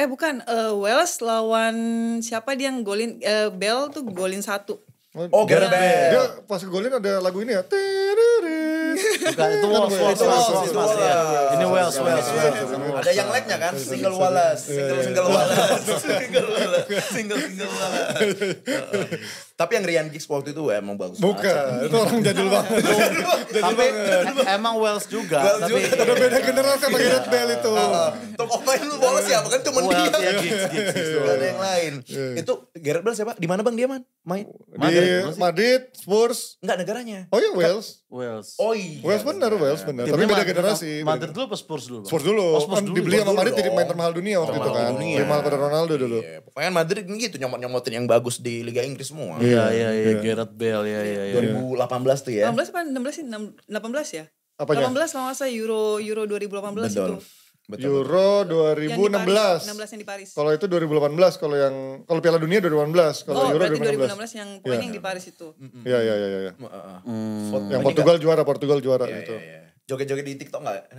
Wales lawan siapa dia yang golin Bell tuh golin 1. Oh Gareth Bale. Dia pas golin ada lagu ini ya. Bukan itu Wales. Ini Wales. Ada yang like-nya kan? Single Wallace. Tapi yang Ryan Giggs waktu itu emang bagus. Bukan, itu orang jadul banget. Tapi emang Wales juga. Tapi udah beda generasi sama Gareth Bale itu. Top of mind lu bola siapa kan cuma dia. Wales ya Giggs. Gak ada yang lain. Itu Gareth Bale siapa? Di mana Bang dia main? Di Madrid, Spurs. Enggak negaranya. Oh iya Wales. Oh iya. Wales benar. Tapi beda generasi. Madrid dulu apa Spurs dulu? Spurs dulu. Kan dibeli sama Madrid jadi main termahal dunia waktu itu kan. Rival pada Ronaldo dulu. Pokoknya Madrid gitu nyomot-nyomotin yang bagus di Liga Inggris semua. Iya. Gareth Bale ya. 2018 tuh ya. 18 apa 16 sih? 18 ya? Apanya? 18 kalau nggak salah Euro 2018 itu. Euro 2016. 16 yang di Paris. Kalau itu 2018, kalau Piala Dunia 2018, kalau Euro berarti 2016 yang pokoknya yang di Paris itu. Iya. Yang Portugal juara Iya, itu. iya. Joget-joget di TikTok enggak?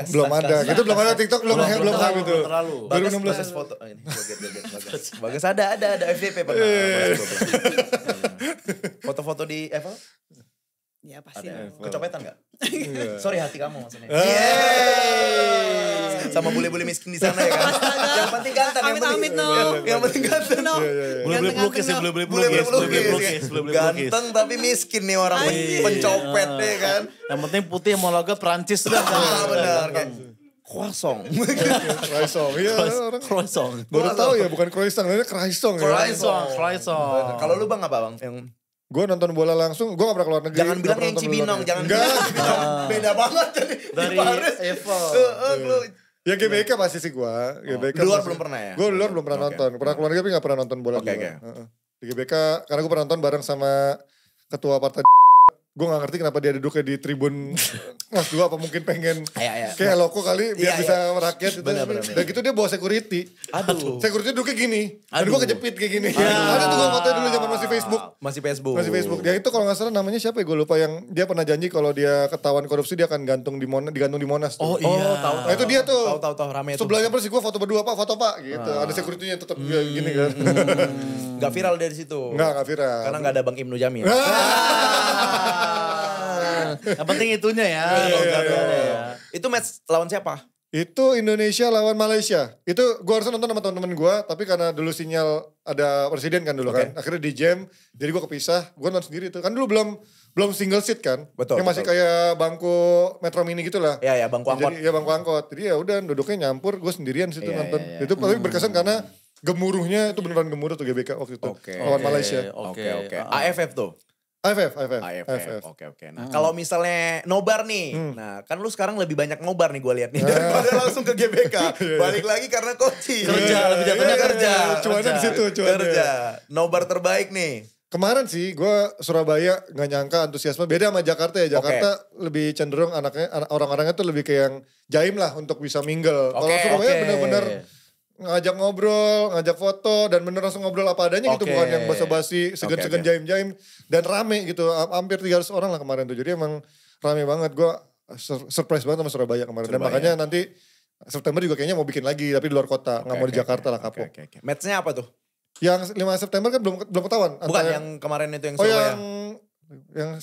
Belum ada. Itu belum ada TikTok, belum hype itu. Terlalu. 2016 foto ini joget-joget bagus. Ada FVP pernah. Foto-foto di Apple? Ya pasti. Kecopetan enggak? Sorry hati kamu maksudnya. Yeay. Sama bule-bule miskin di sana ya kan. Yang penting ganteng, Amit-amit no. Yang penting ganteng. Bule-bule pelukis ya, bule-bule pelukis. Ganteng tapi miskin nih orang pencopet deh kan. Yang penting putih mau logo Prancis dah. Benar kayak croissant. Iya orang. Croissant. Baru tahu ya bukan croissant, namanya croissant ya. Croissant. Kalau lu Bang apa Bang? Yang Gue nonton bola langsung, gue gak pernah keluar negeri. jangan bilang yang Cibinong, jangan bilang Cibinong. Beda banget jadi di Paris. Ya GBK pasti sih gue. Di luar belum pernah ya? Gue di luar belum pernah nonton. Pernah keluar negeri tapi gak pernah nonton bola. Oke. Di GBK, karena gue pernah nonton bareng sama ketua partai gue gak ngerti kenapa dia duduknya di tribun Mas 2 apa mungkin pengen kayak loko kali biar bisa merakyat gitu. Dan gitu dia bawa security. Aduh. Security duduknya gini. Dan gue kejepit kayak gini. Ada tuh gue fotonya dulu zaman masih Facebook. Masih Facebook. Dia itu kalau gak salah namanya siapa ya gue lupa yang dia pernah janji kalau dia ketahuan korupsi dia akan digantung di Monas tuh. Oh iya. Tahu. Nah itu dia tuh. Tahu rame itu. Sebelahnya persis gue foto berdua pak foto pak gitu. Ada security-nya tetap gini kan. Gak viral dari situ. Gak viral. Karena gak ada Bang Ibnu Jamil. Yang penting itunya ya. Itu match lawan siapa? Itu Indonesia lawan Malaysia. Itu gue harusnya nonton sama teman-teman gue. Tapi karena dulu sinyal ada presiden kan dulu kan. Akhirnya di jam. Jadi gue kepisah. Gue nonton sendiri tuh. Kan dulu belum single seat kan. Betul. Yang masih kayak bangku Metro Mini gitu lah. Iya bangku angkot. Jadi bangku angkot. Jadi ya udah duduknya nyampur. Gue sendirian situ nonton. Itu tapi berkesan karena gemuruhnya itu beneran gemuruh tuh GBK waktu itu. Lawan Malaysia. Oke. AFF tuh. AFF. Oke. Nah, kalau misalnya nobar nih. Nah, kan lu sekarang lebih banyak nobar nih gue lihat nih. Daripada langsung ke GBK. Balik lagi karena coaching. Lebih jatuhnya kerja. Cuannya di situ, Kerja. Nobar terbaik nih. Kemarin sih gue Surabaya gak nyangka antusiasme. Beda sama Jakarta ya. Jakarta lebih cenderung orang-orangnya tuh lebih kayak yang jaim lah untuk bisa mingle. Kalau Surabaya bener-bener ngajak ngobrol, ngajak foto, dan bener langsung ngobrol apa adanya gitu. Bukan yang basa-basi, segan-segan jaim-jaim. Dan rame gitu, hampir 300 orang lah kemarin tuh. Jadi emang rame banget, gue surprise banget sama Surabaya kemarin. Dan makanya nanti September juga kayaknya mau bikin lagi, tapi di luar kota. Gak mau di Jakarta lah kapok. Match-nya apa tuh? Yang 5 September kan belum ketahuan. Bukan yang kemarin itu yang Surabaya. yang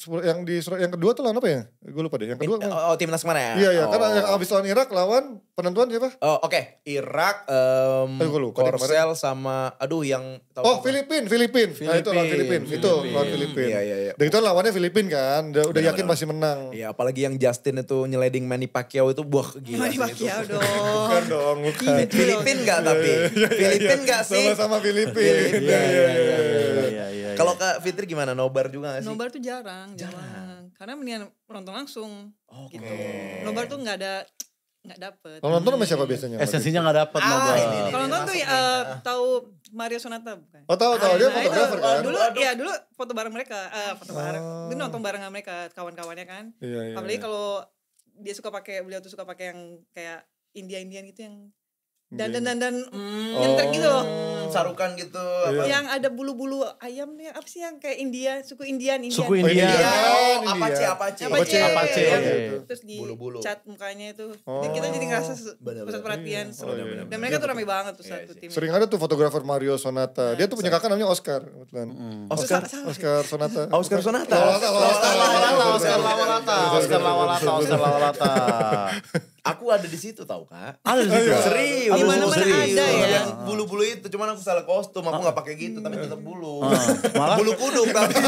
kedua tuh lawan apa ya? Gue lupa deh. Yang kedua timnas mana ya? Iya, karena yang abis lawan Irak lawan penentuan siapa? Oke. Irak, Korsel sama yang Filipin. Nah itu lawan Filipin. Iya. Dan itu lawannya Filipin kan. Udah yakin pasti menang. Iya, apalagi yang Justin itu nyeleding Manny Pacquiao itu gila. Manny Pacquiao dong. Bukan dong. Filipin enggak tapi? Filipin enggak sih? Sama-sama Filipin. Iya. Kalau Kak Fitri gimana? Nobar juga gak sih? Nobar tuh jarang. Karena mendingan nonton langsung. Gitu. Nobar tuh gak dapet. Kalau nonton sama siapa biasanya? Esensinya gak dapet nobar. Kalau nonton tuh tahu Mario Sonata bukan? Oh tahu dia fotografer kan? Dulu foto bareng mereka. Itu nonton bareng sama mereka, kawan-kawannya kan. Iya. Apalagi kalau beliau tuh suka pakai yang kayak Indian gitu yang dandan nyentrek gitu loh. Sarukan gitu. Yang ada bulu-bulu ayam nih, apa sih yang kayak Suku Indian. Apache. Terus di cat mukanya itu. Dan kita jadi ngerasa pusat perhatian. Dan mereka tuh ramai banget tuh satu tim. Sering ada tuh fotografer Mario Sonata. Dia tuh punya kakak namanya Oscar. Oscar Sonata. Oscar Sonata. Oscar Lawalata. Aku ada di situ tau Kak. Ada di situ. Serius. Di mana-mana ada ya. Bulu-bulu itu cuman aku salah kostum, aku gak pakai gitu tapi tetap bulu. Malah bulu kudung tapi.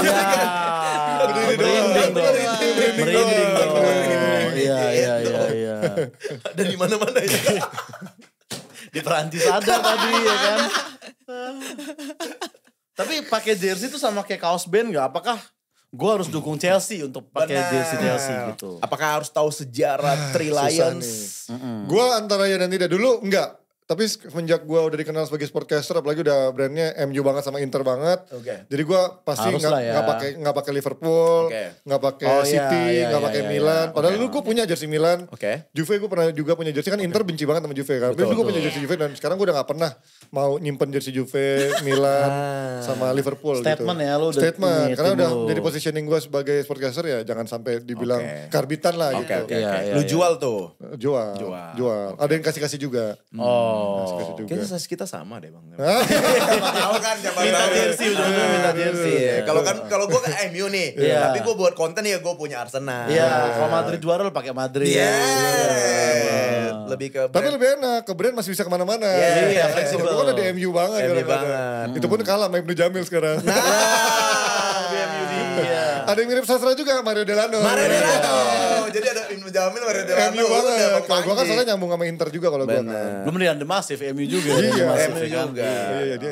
Merinding dong. Iya. Ada di mana-mana itu. Di Perancis ada tadi ya kan. Tapi pakai jersey itu sama kayak kaos band gak? Apakah gue harus dukung Chelsea untuk pakai jersey Chelsea gitu? Apakah harus tahu sejarah Three Lions? Gue antara ya dan tidak dulu enggak. Tapi semenjak gue udah dikenal sebagai sportcaster, apalagi udah brandnya MU banget sama Inter banget. Jadi gue pasti nggak pakai Liverpool, nggak pakai City, nggak pakai Milan. Padahal dulu gue punya jersey Milan. Juve gue pernah juga punya jersey, kan Inter benci banget sama Juve kan. Tapi dulu gue punya jersey Juve dan sekarang gue udah nggak pernah mau nyimpen jersey Juve, Milan, sama Liverpool. Statement gitu. Ya lu. Statement, karena udah jadi positioning gue sebagai sportcaster ya jangan sampai dibilang karbitan lah gitu. Lu jual tuh? Jual. Ada yang kasih juga. Kayaknya kita sama deh Bang. Tahu kan siapa minta jersey. Kalau gue kan MU nih, tapi gue buat konten ya gue punya Arsenal. Iya, kalau Madrid juara lu pakai Madrid. Lebih ke brand. Tapi lebih enak, ke brand masih bisa kemana-mana. Iya, fleksibel. Gue kan ada MU banget. Itu pun kalah sama Ibnu Jamil sekarang. Ada yang mirip sastra juga, Mario Delano. Jadi ada Ibnu Jamil, Mario Delano. MU banget. Kalau gue kan soalnya nyambung sama Inter juga kalau gue kan. Belum The Massive, MU juga. MU juga.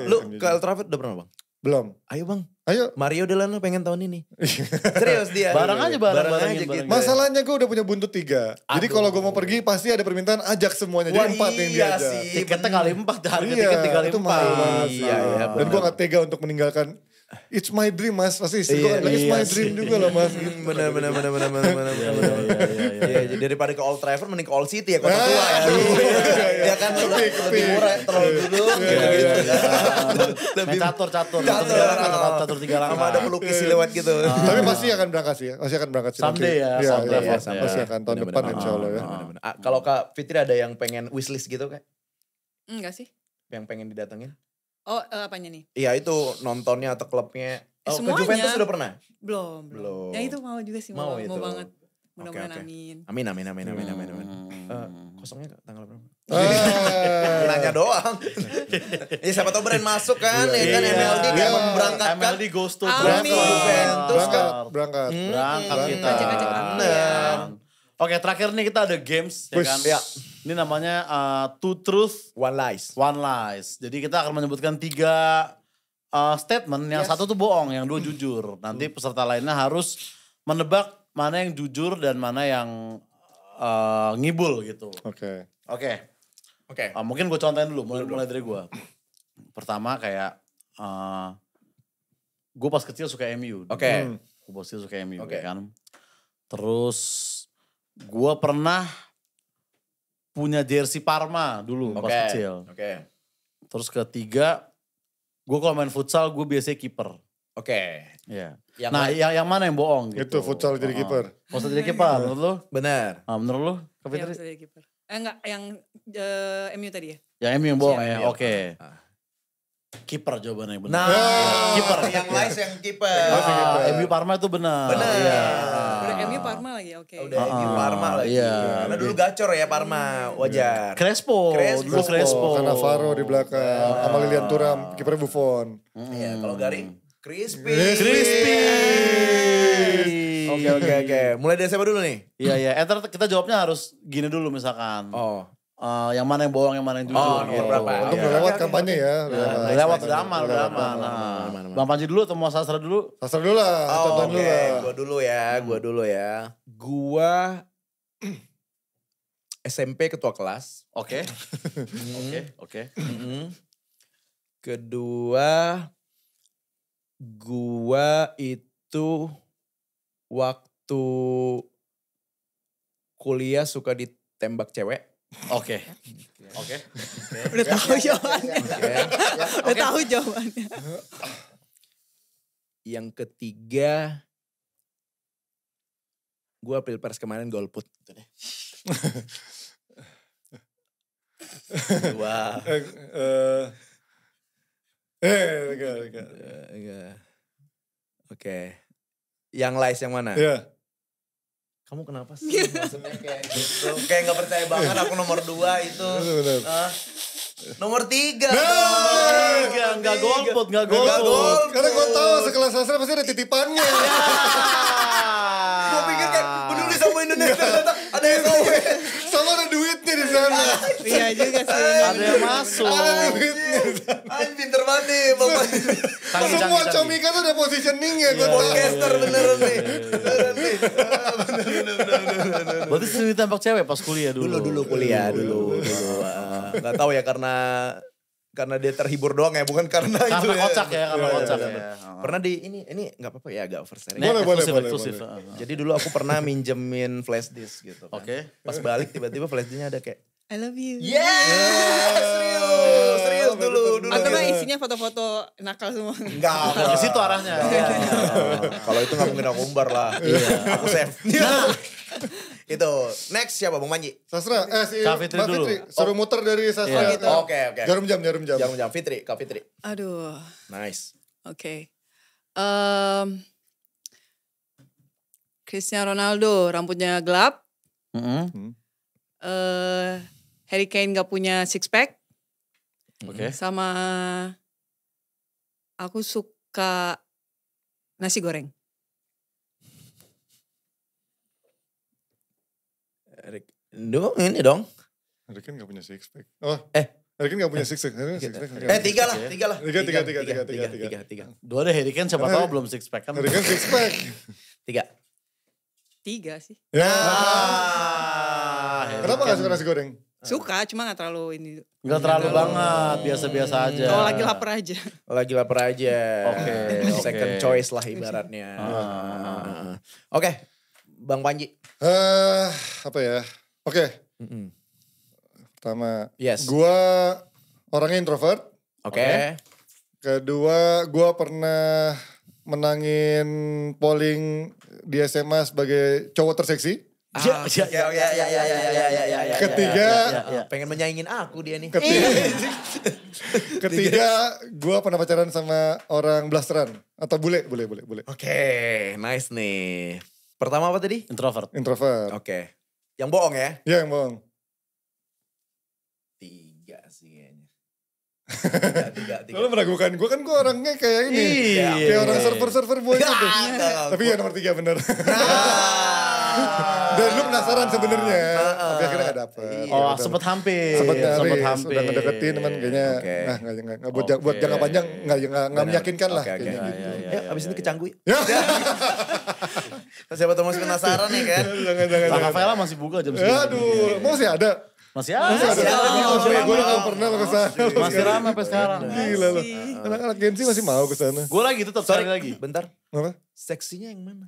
Lu ke Old Trafford udah pernah Bang? Belum. Ayo Bang. Ayo. Mario Delano pengen tahun ini. Serius dia. Barang aja gitu. Masalahnya gue udah punya buntut 3. Jadi kalau gue mau pergi pasti ada permintaan ajak semuanya. Jadi 4 yang diajak. Tiketnya kali 4. Harga tiket kali 4. Iya. Dan gue gak tega untuk meninggalkan it's my dream mas. Pasti istri gue it's my dream juga lah mas. Bener. Iya, daripada ke Old Trafford mending ke Old City ya, kota tua ya. Ya kan lebih murah, terlalu duduk Main catur 3 langkah. Sama ada pelukis lewat gitu. Tapi pasti akan berangkat sih ya. Pasti akan berangkat sih. Someday ya. Pasti akan tahun depan insya Allah ya. Kalau Kak Fitri ada yang pengen wishlist gitu Kak? Enggak sih. Yang pengen didatengin? Oh apanya nih? Iya itu nontonnya atau klubnya. Oh, ke Juventus sudah pernah? Belum. Yang itu mau juga sih, mau banget. Mudah-mudahan amin. Amin. Kosongnya tanggal berapa? Nanya doang. Ya siapa tahu brand masuk kan, ya kan MLD kayak memberangkatkan. MLD goes to Juventus kan. Berangkat kita. Oke, terakhir nih kita ada games ya kan. Ya. Ini namanya Two Truth, One Lies. Jadi kita akan menyebutkan 3 statement. Yang satu tuh bohong, yang 2 jujur. Nanti peserta lainnya harus menebak mana yang jujur dan mana yang ngibul gitu. Oke. Mungkin gue contohin dulu, mulai dari gue. Pertama kayak gue pas kecil suka MU. Gue pas kecil suka MU ya kan. Terus gue pernah punya jersey Parma dulu pas kecil. Terus ketiga, gue kalau main futsal gue biasanya kiper. Iya. Nah, yang mana yang bohong gitu? Itu futsal jadi kiper. Futsal jadi kiper, menurut lu? Benar. Menurut lu, Kak Fitri? Yang jadi kiper. Enggak, yang MU tadi ya? Yang MU yang bohong ya, oke. Kiper jawabannya yang benar. Nah, kiper. Yang Lies yang kiper. MU Parma itu benar. Udah MU Parma lagi, oke. Udah MU Parma lagi. Karena dulu gacor ya Parma, wajar. Crespo. Dulu Crespo. Cannavaro di belakang, sama Lilian Thuram, kiper Buffon. Iya, kalau Garing Crispy. Oke. Mulai dari siapa dulu nih? Iya. Entar kita jawabnya harus gini dulu misalkan. Yang mana yang bohong, yang mana yang jujur. Berapa? Itu udah lewat kampanye ya. Udah lewat, udah aman. Bang Panji dulu atau mau Sastra dulu? Sastra dulu lah, contohin dulu lah. Gue dulu ya. Gua SMP ketua kelas. Oke. Kedua, gua itu waktu kuliah suka ditembak cewek. Oke. Udah tahu jawabannya. Udah tahu jawabannya. Yang ketiga, gua Pilpres kemarin golput. Gitu deh. Dua. Oke. Yang Lies yang mana? Iya. Kamu kenapa sih? Maksudnya kayak gitu. Kayak gak percaya banget aku nomor 2 itu. Nomor 3. Gak golput. Karena gue tahu sekelas sastra pasti ada titipannya. Gue pikir kayak peduli sama Indonesia. Ada yang tahu. Sama ada duitnya di sana. Iya juga sih. Ada yang masuk. Ada duitnya. Anjing pinter banget nih Bapak. Semua comika tuh ada positioningnya. Podcaster beneran nih. Berarti sering ditembak cewek pas kuliah dulu? Dulu kuliah dulu. Gak tahu ya karena dia terhibur doang ya, bukan karena itu ya. Kocak ya. Pernah di ini gak apa-apa ya, agak oversharing. Boleh. Jadi dulu aku pernah minjemin flash disk gitu kan. Oke. Pas balik tiba-tiba flash disknya ada kayak I love you. Serius dulu. Atau kan isinya foto-foto nakal semua. Enggak. Ke situ arahnya. Kalau itu gak mungkin aku umbar lah. Aku save. Itu. Next siapa Bang Manji? Sastra, si Kak Fitri Mbak dulu. Fitri. Suruh muter dari sastra. Oke. Jarum jam. Fitri, Kak Fitri. Aduh. Nice. Oke. Cristiano Ronaldo rambutnya gelap. Harry Kane gak punya six pack. Oke. Sama aku suka nasi goreng. Ini dong. Harry Kane gak punya six pack. Harry Kane gak punya six pack. Tiga lah. Tiga. Dua deh Harry Kane siapa tahu belum six pack kan. Harry Kane six pack. Tiga sih. Ya. Kenapa gak suka nasi goreng? Suka, cuma gak terlalu ini. Gak terlalu banget, biasa-biasa aja. Kalau lagi lapar aja. Lagi lapar aja. Oke. Second choice lah ibaratnya. Oke, Bang Panji. Apa ya? Oke. Pertama, Yes. gue orangnya introvert. Oke. Kedua, gue pernah menangin polling di SMA sebagai cowok terseksi. Ya. Ketiga, Pengen menyaingin aku dia nih. Ketiga, gue pernah pacaran sama orang blasteran atau bule. Oke, nice nih. Pertama apa tadi? Introvert. Introvert. Oke. Yang bohong ya? Iya yang bohong. 3 sih kayaknya. 3. Kalau meragukan gue kan gue orangnya kayak ini. Iya. Kayak orang server boy gitu. Tapi ya nomor 3 bener. Dan lu penasaran sebenarnya. Tapi akhirnya gak dapet. Oh sempet hampir. Sempet nyaris. hampir. Udah ngedeketin teman kayaknya. Nah buat jangka panjang gak meyakinkan lah. Oke. Kayaknya gitu. Ya abis ini kecangguy. Siapa tahu masih penasaran nih kan. Jangan. Rafaela masih buka jam 9. Aduh, masih ada. Masih ada. Gue gak pernah lo kesana. Masih ramai sampai sekarang. Gila lo. Anak-anak Gensi masih mau kesana. Gue lagi tetap cari lagi. Bentar. Apa? Seksinya yang mana?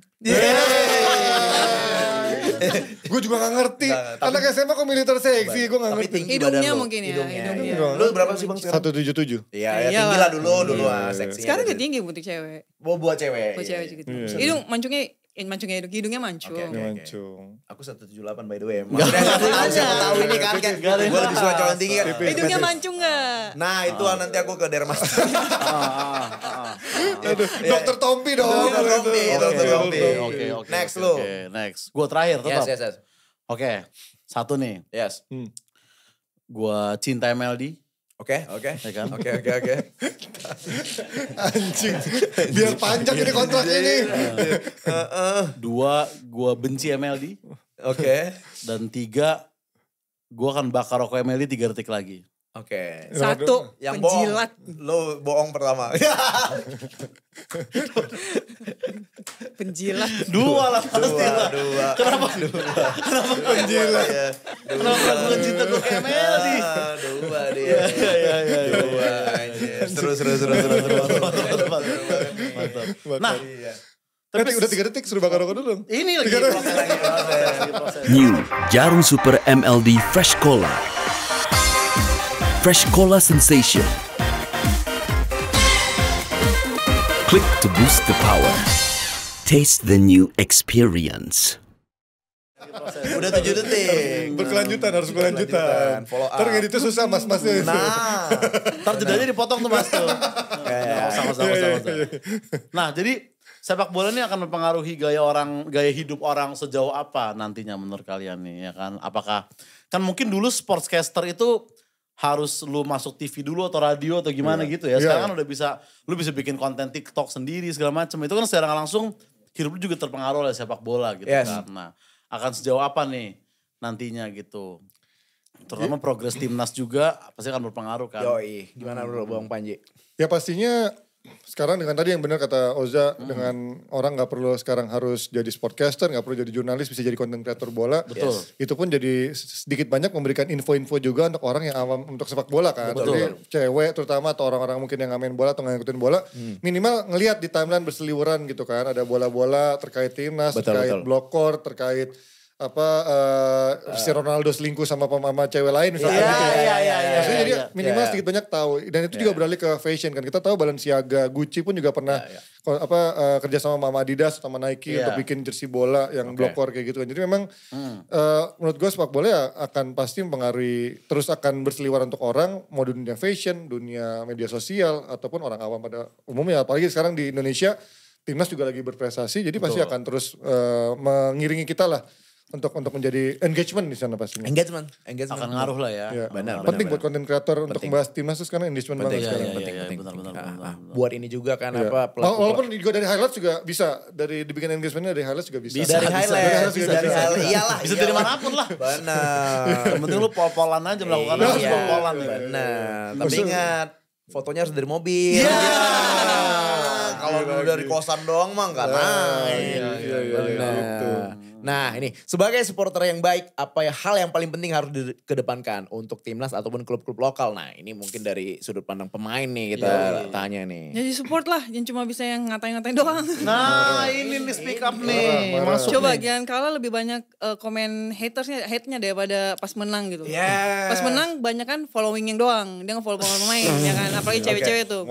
Gue juga gak ngerti. Anak SMA kok militer seksi, gue gak ngerti. Hidungnya mungkin ya. Hidungnya. Lu berapa sih Bang sekarang? 177. Iya, tinggi lah dulu seksinya. Sekarang gak tinggi untuk cewek. Buat cewek. Buat cewek gitu. Hidung hidungnya mancung. Mancung. Aku 178 by the way. Maksudnya siapa tahu ini kan. Gue lebih suka cowok yang tinggi kan. Hidungnya mancung gak? Nah itu nanti aku ke Dermas. Dokter Tompi dong. Dokter Tompi. Oke. Next lu. Next. Gue terakhir tetap. Yes. Oke. Satu nih. Yes. Gue cinta MLD. Oke. Ya kan? Oke. Anjing. Biar panjang ini kontraknya nih. 2, gue benci MLD. Oke. Dan 3, gue akan bakar rokok MLD 3 detik lagi. Oke. 1, Yang penjilat. Lu bohong pertama. Penjilat. 2 lah pasti lah. 2. Kenapa Penjilat. Kenapa gue cinta gue ke MLD? 2 dia. Iya. Terus. Nah. Tapi udah 3 detik suruh bakar rokok dulu. Ini lagi proses. New Jarum Super MLD Fresh Cola. Fresh Cola Sensation. Click to boost the power. Taste the new experience. Udah 7 detik. Berkelanjutan, harus berkelanjutan. Follow up. Ntar ngeditnya susah mas-masnya. Ntar jedanya dipotong tuh mas tuh. Sama. Nah jadi sepak bola ini akan mempengaruhi gaya hidup orang sejauh apa nantinya menurut kalian nih ya kan? Apakah kan mungkin dulu sportscaster itu harus lu masuk TV dulu atau radio atau gimana gitu ya. Sekarang kan udah lu bisa bikin konten TikTok sendiri segala macam. Itu kan secara langsung hidup lu juga terpengaruh oleh sepak bola gitu kan. Nah, akan sejauh apa nih nantinya gitu. Terutama progres timnas juga pasti akan berpengaruh kan. Yoi, gimana lu Bang Panji? Ya pastinya sekarang dengan tadi yang benar kata Oza, dengan orang gak perlu sekarang harus jadi sportcaster, gak perlu jadi jurnalis, bisa jadi content creator bola. Betul. Itu pun jadi sedikit banyak memberikan info-info juga untuk orang yang awam untuk sepak bola kan. Betul. Jadi cewek terutama atau orang-orang mungkin yang gak main bola atau gak ngikutin bola, minimal ngelihat di timeline berseliweran gitu kan. Ada bola-bola terkait timnas, terkait blokor, terkait si Ronaldo selingkuh sama cewek lain misalnya gitu ya. Maksudnya jadi minimal sedikit banyak tahu, dan itu juga beralih ke fashion kan. Kita tahu Balenciaga, Gucci pun juga pernah kerja sama Adidas sama Nike untuk bikin jersey bola yang blokor kayak gitu kan. Jadi memang menurut gue sepak bola ya akan pasti mempengaruhi, terus akan berseliweran untuk orang, mau dunia fashion, dunia media sosial ataupun orang awam pada umumnya. Apalagi sekarang di Indonesia timnas juga lagi berprestasi, jadi pasti akan terus mengiringi kita lah untuk menjadi engagement di sana pastinya. Engagement akan ngaruh lah ya. Benar. Penting buat konten kreator untuk membahas timnas itu sekarang engagement banget sekarang. Penting. Benar. Buat ini juga kan walaupun juga dari highlights juga bisa, dari dibikin engagementnya dari highlights juga bisa. Dari highlights, iyalah. Bisa dari manapun lah. Benar. Yang penting lu pol-polan aja melakukan harus pol-polan. Benar. Tapi ingat, fotonya harus dari mobil. Kalau dari kosan doang mah enggak naik. Iya. Nah ini sebagai supporter yang baik, apa ya hal yang paling penting harus dikedepankan untuk timnas ataupun klub-klub lokal? Nah ini mungkin dari sudut pandang pemain nih kita tanya nih. Jadi support lah, jangan cuma bisa yang ngatain-ngatain doang. Nah ini nih speak up nih. Coba jangan kalah lebih banyak komen hate-nya daripada pas menang gitu. Pas menang banyak kan following yang doang, dia nge-follow pemain ya kan, apalagi cewek-cewek tuh.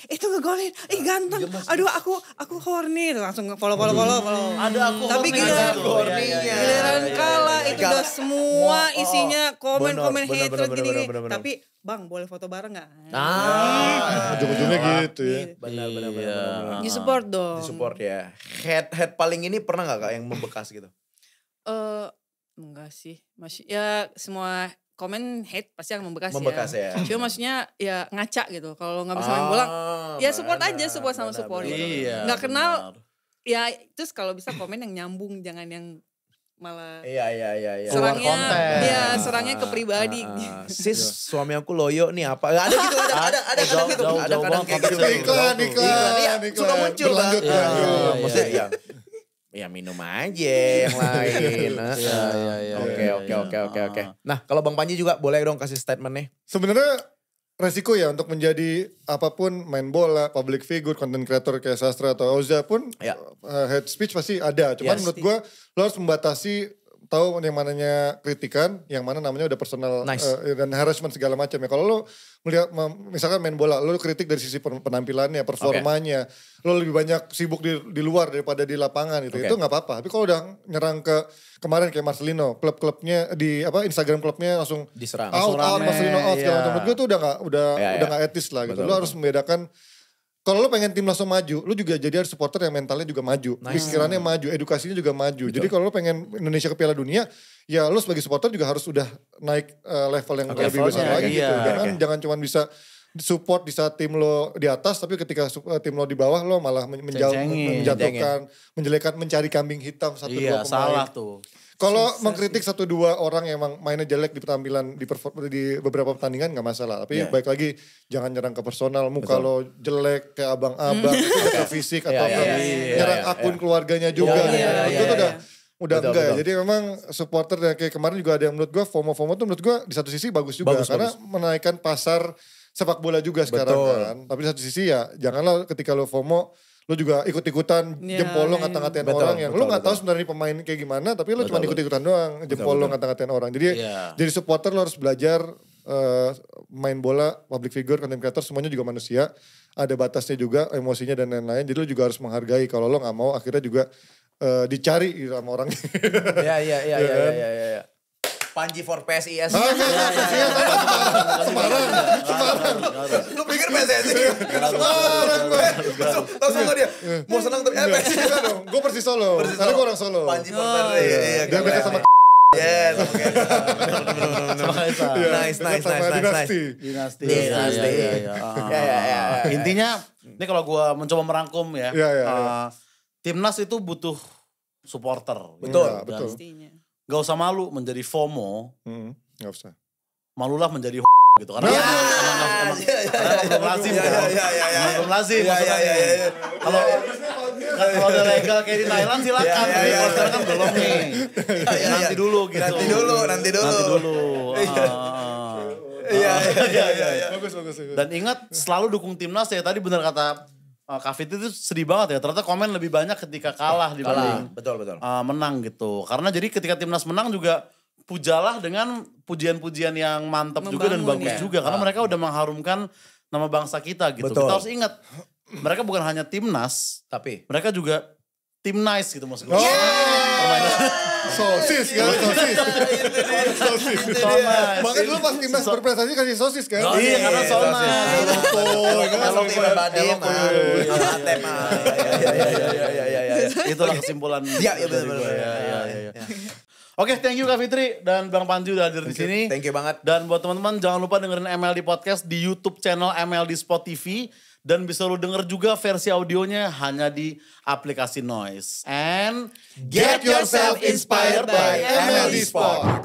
Itu ngegolin, ganteng, aduh aku horny, langsung follow. Ada aku tapi giliran kalah itu udah semua isinya komen hatred gini. Tapi bang boleh foto bareng gak? Ujung-ujungnya gitu ya. Benar. Di support dong. Di support ya. Head paling ini pernah gak Kak yang membekas gitu? Enggak sih, masih ya semua komen hate pasti akan membekas ya. Cuma maksudnya ya ngaca gitu. Kalau nggak bisa main bola, ya support aja, support sama support. Iya, nggak kenal, ya terus kalau bisa komen yang nyambung, jangan yang malah serangnya ke pribadi. Sis suami aku loyo nih apa? Ada gitu, ada kadang kayak gitu. Iklan. Suka muncul berlanjut. Maksudnya ya minum aja yang lain. Oke. Nah kalau Bang Panji juga boleh dong kasih statement nih. Sebenarnya resiko ya untuk menjadi apapun, main bola, public figure, content creator kayak Sastra atau Oza pun hate speech pasti ada. Cuman menurut gue lo harus membatasi, tahu yang mananya kritikan, yang mana namanya udah personal dan harassment segala macam ya. Kalau lo melihat misalkan main bola, lo kritik dari sisi penampilannya, performanya, lo lebih banyak sibuk di luar daripada di lapangan itu nggak apa-apa. Tapi kalau udah nyerang ke kemarin kayak Marcelino, klub-klubnya di Instagram klubnya langsung diserang, out Marcelino out segala macam. Menurut gue itu udah nggak etis lah gitu. Lo harus membedakan. Kalau lo pengen tim langsung maju, lo juga jadi harus supporter yang mentalnya juga maju. Pikirannya maju, edukasinya juga maju. Betul. Jadi kalau lo pengen Indonesia ke Piala Dunia, ya lo sebagai supporter juga harus udah naik level yang lebih besar lagi gitu. Jangan cuma bisa support di saat tim lo di atas, tapi ketika tim lo di bawah lo malah menjatuhkan, menjelekan, mencari kambing hitam satu dua pemain. Salah tuh. Kalau mengkritik 1-2 orang yang emang mainnya jelek di penampilan di beberapa pertandingan nggak masalah. Tapi baik lagi jangan nyerang ke personal, muka lo jelek kayak abang-abang itu ke fisik atau nyerang akun keluarganya juga. Itu udah enggak ya. Jadi memang supporter kayak kemarin juga ada yang menurut gue FOMO tuh menurut gue di satu sisi bagus juga karena menaikkan pasar sepak bola juga sekarang kan. Tapi di satu sisi ya janganlah ketika lo FOMO lo juga ikut-ikutan jempol lo ngata-ngatain orang yang lo gak tahu sebenarnya pemain kayak gimana, tapi lo cuma ikut-ikutan doang jempol lo ngata-ngatain orang. Jadi jadi supporter lo harus belajar main bola, public figure, content creator semuanya juga manusia, ada batasnya juga emosinya dan lain-lain. Jadi lo juga harus menghargai kalau lo gak mau akhirnya juga dicari sama orang. Iya. Panji for PSIS. Semarang. Lu pikir PSSI? Semarang gue. Langsung dia. Mau senang tapi PSSI. Dong. Gue Persis Solo. Karena gue orang Solo. Panji for PSIS. Dia beda sama Yes, oke. Nice. Dinasti. Intinya, ini kalau gue mencoba merangkum ya. Timnas itu butuh supporter. Betul. Gak usah malu menjadi FOMO. Gak usah. Malulah menjadi gitu. Karena belum lazim. Belum lazim. Kalau ada legal kayak di Thailand silakan. Kalau sekarang kan belum nih. Nanti dulu gitu. Nanti dulu. Iya. Bagus. Dan ingat selalu dukung timnas ya. Tadi benar kata Kak Fit itu sedih banget ya. Ternyata komen lebih banyak ketika kalah dibanding betul. Menang gitu. Karena jadi ketika timnas menang juga pujalah dengan pujian-pujian yang mantap juga dan bagus juga. Karena mereka udah mengharumkan nama bangsa kita gitu. Betul. Kita harus ingat mereka bukan hanya timnas, tapi mereka juga tim nice gitu maksud gue. Sosis kan, sosis. Makanya dulu pas timnas berprestasi kasih sosis kan? Iya karena Kalau tim Badim, itulah kesimpulan. Iya benar. Oke, thank you Kak Fitri dan Bang Panji udah hadir di sini. Thank you banget. Dan buat teman-teman jangan lupa dengerin MLD Podcast di YouTube channel MLD Sport TV. Dan bisa lu denger juga versi audionya hanya di aplikasi Noise. And get yourself inspired by MLD Sport.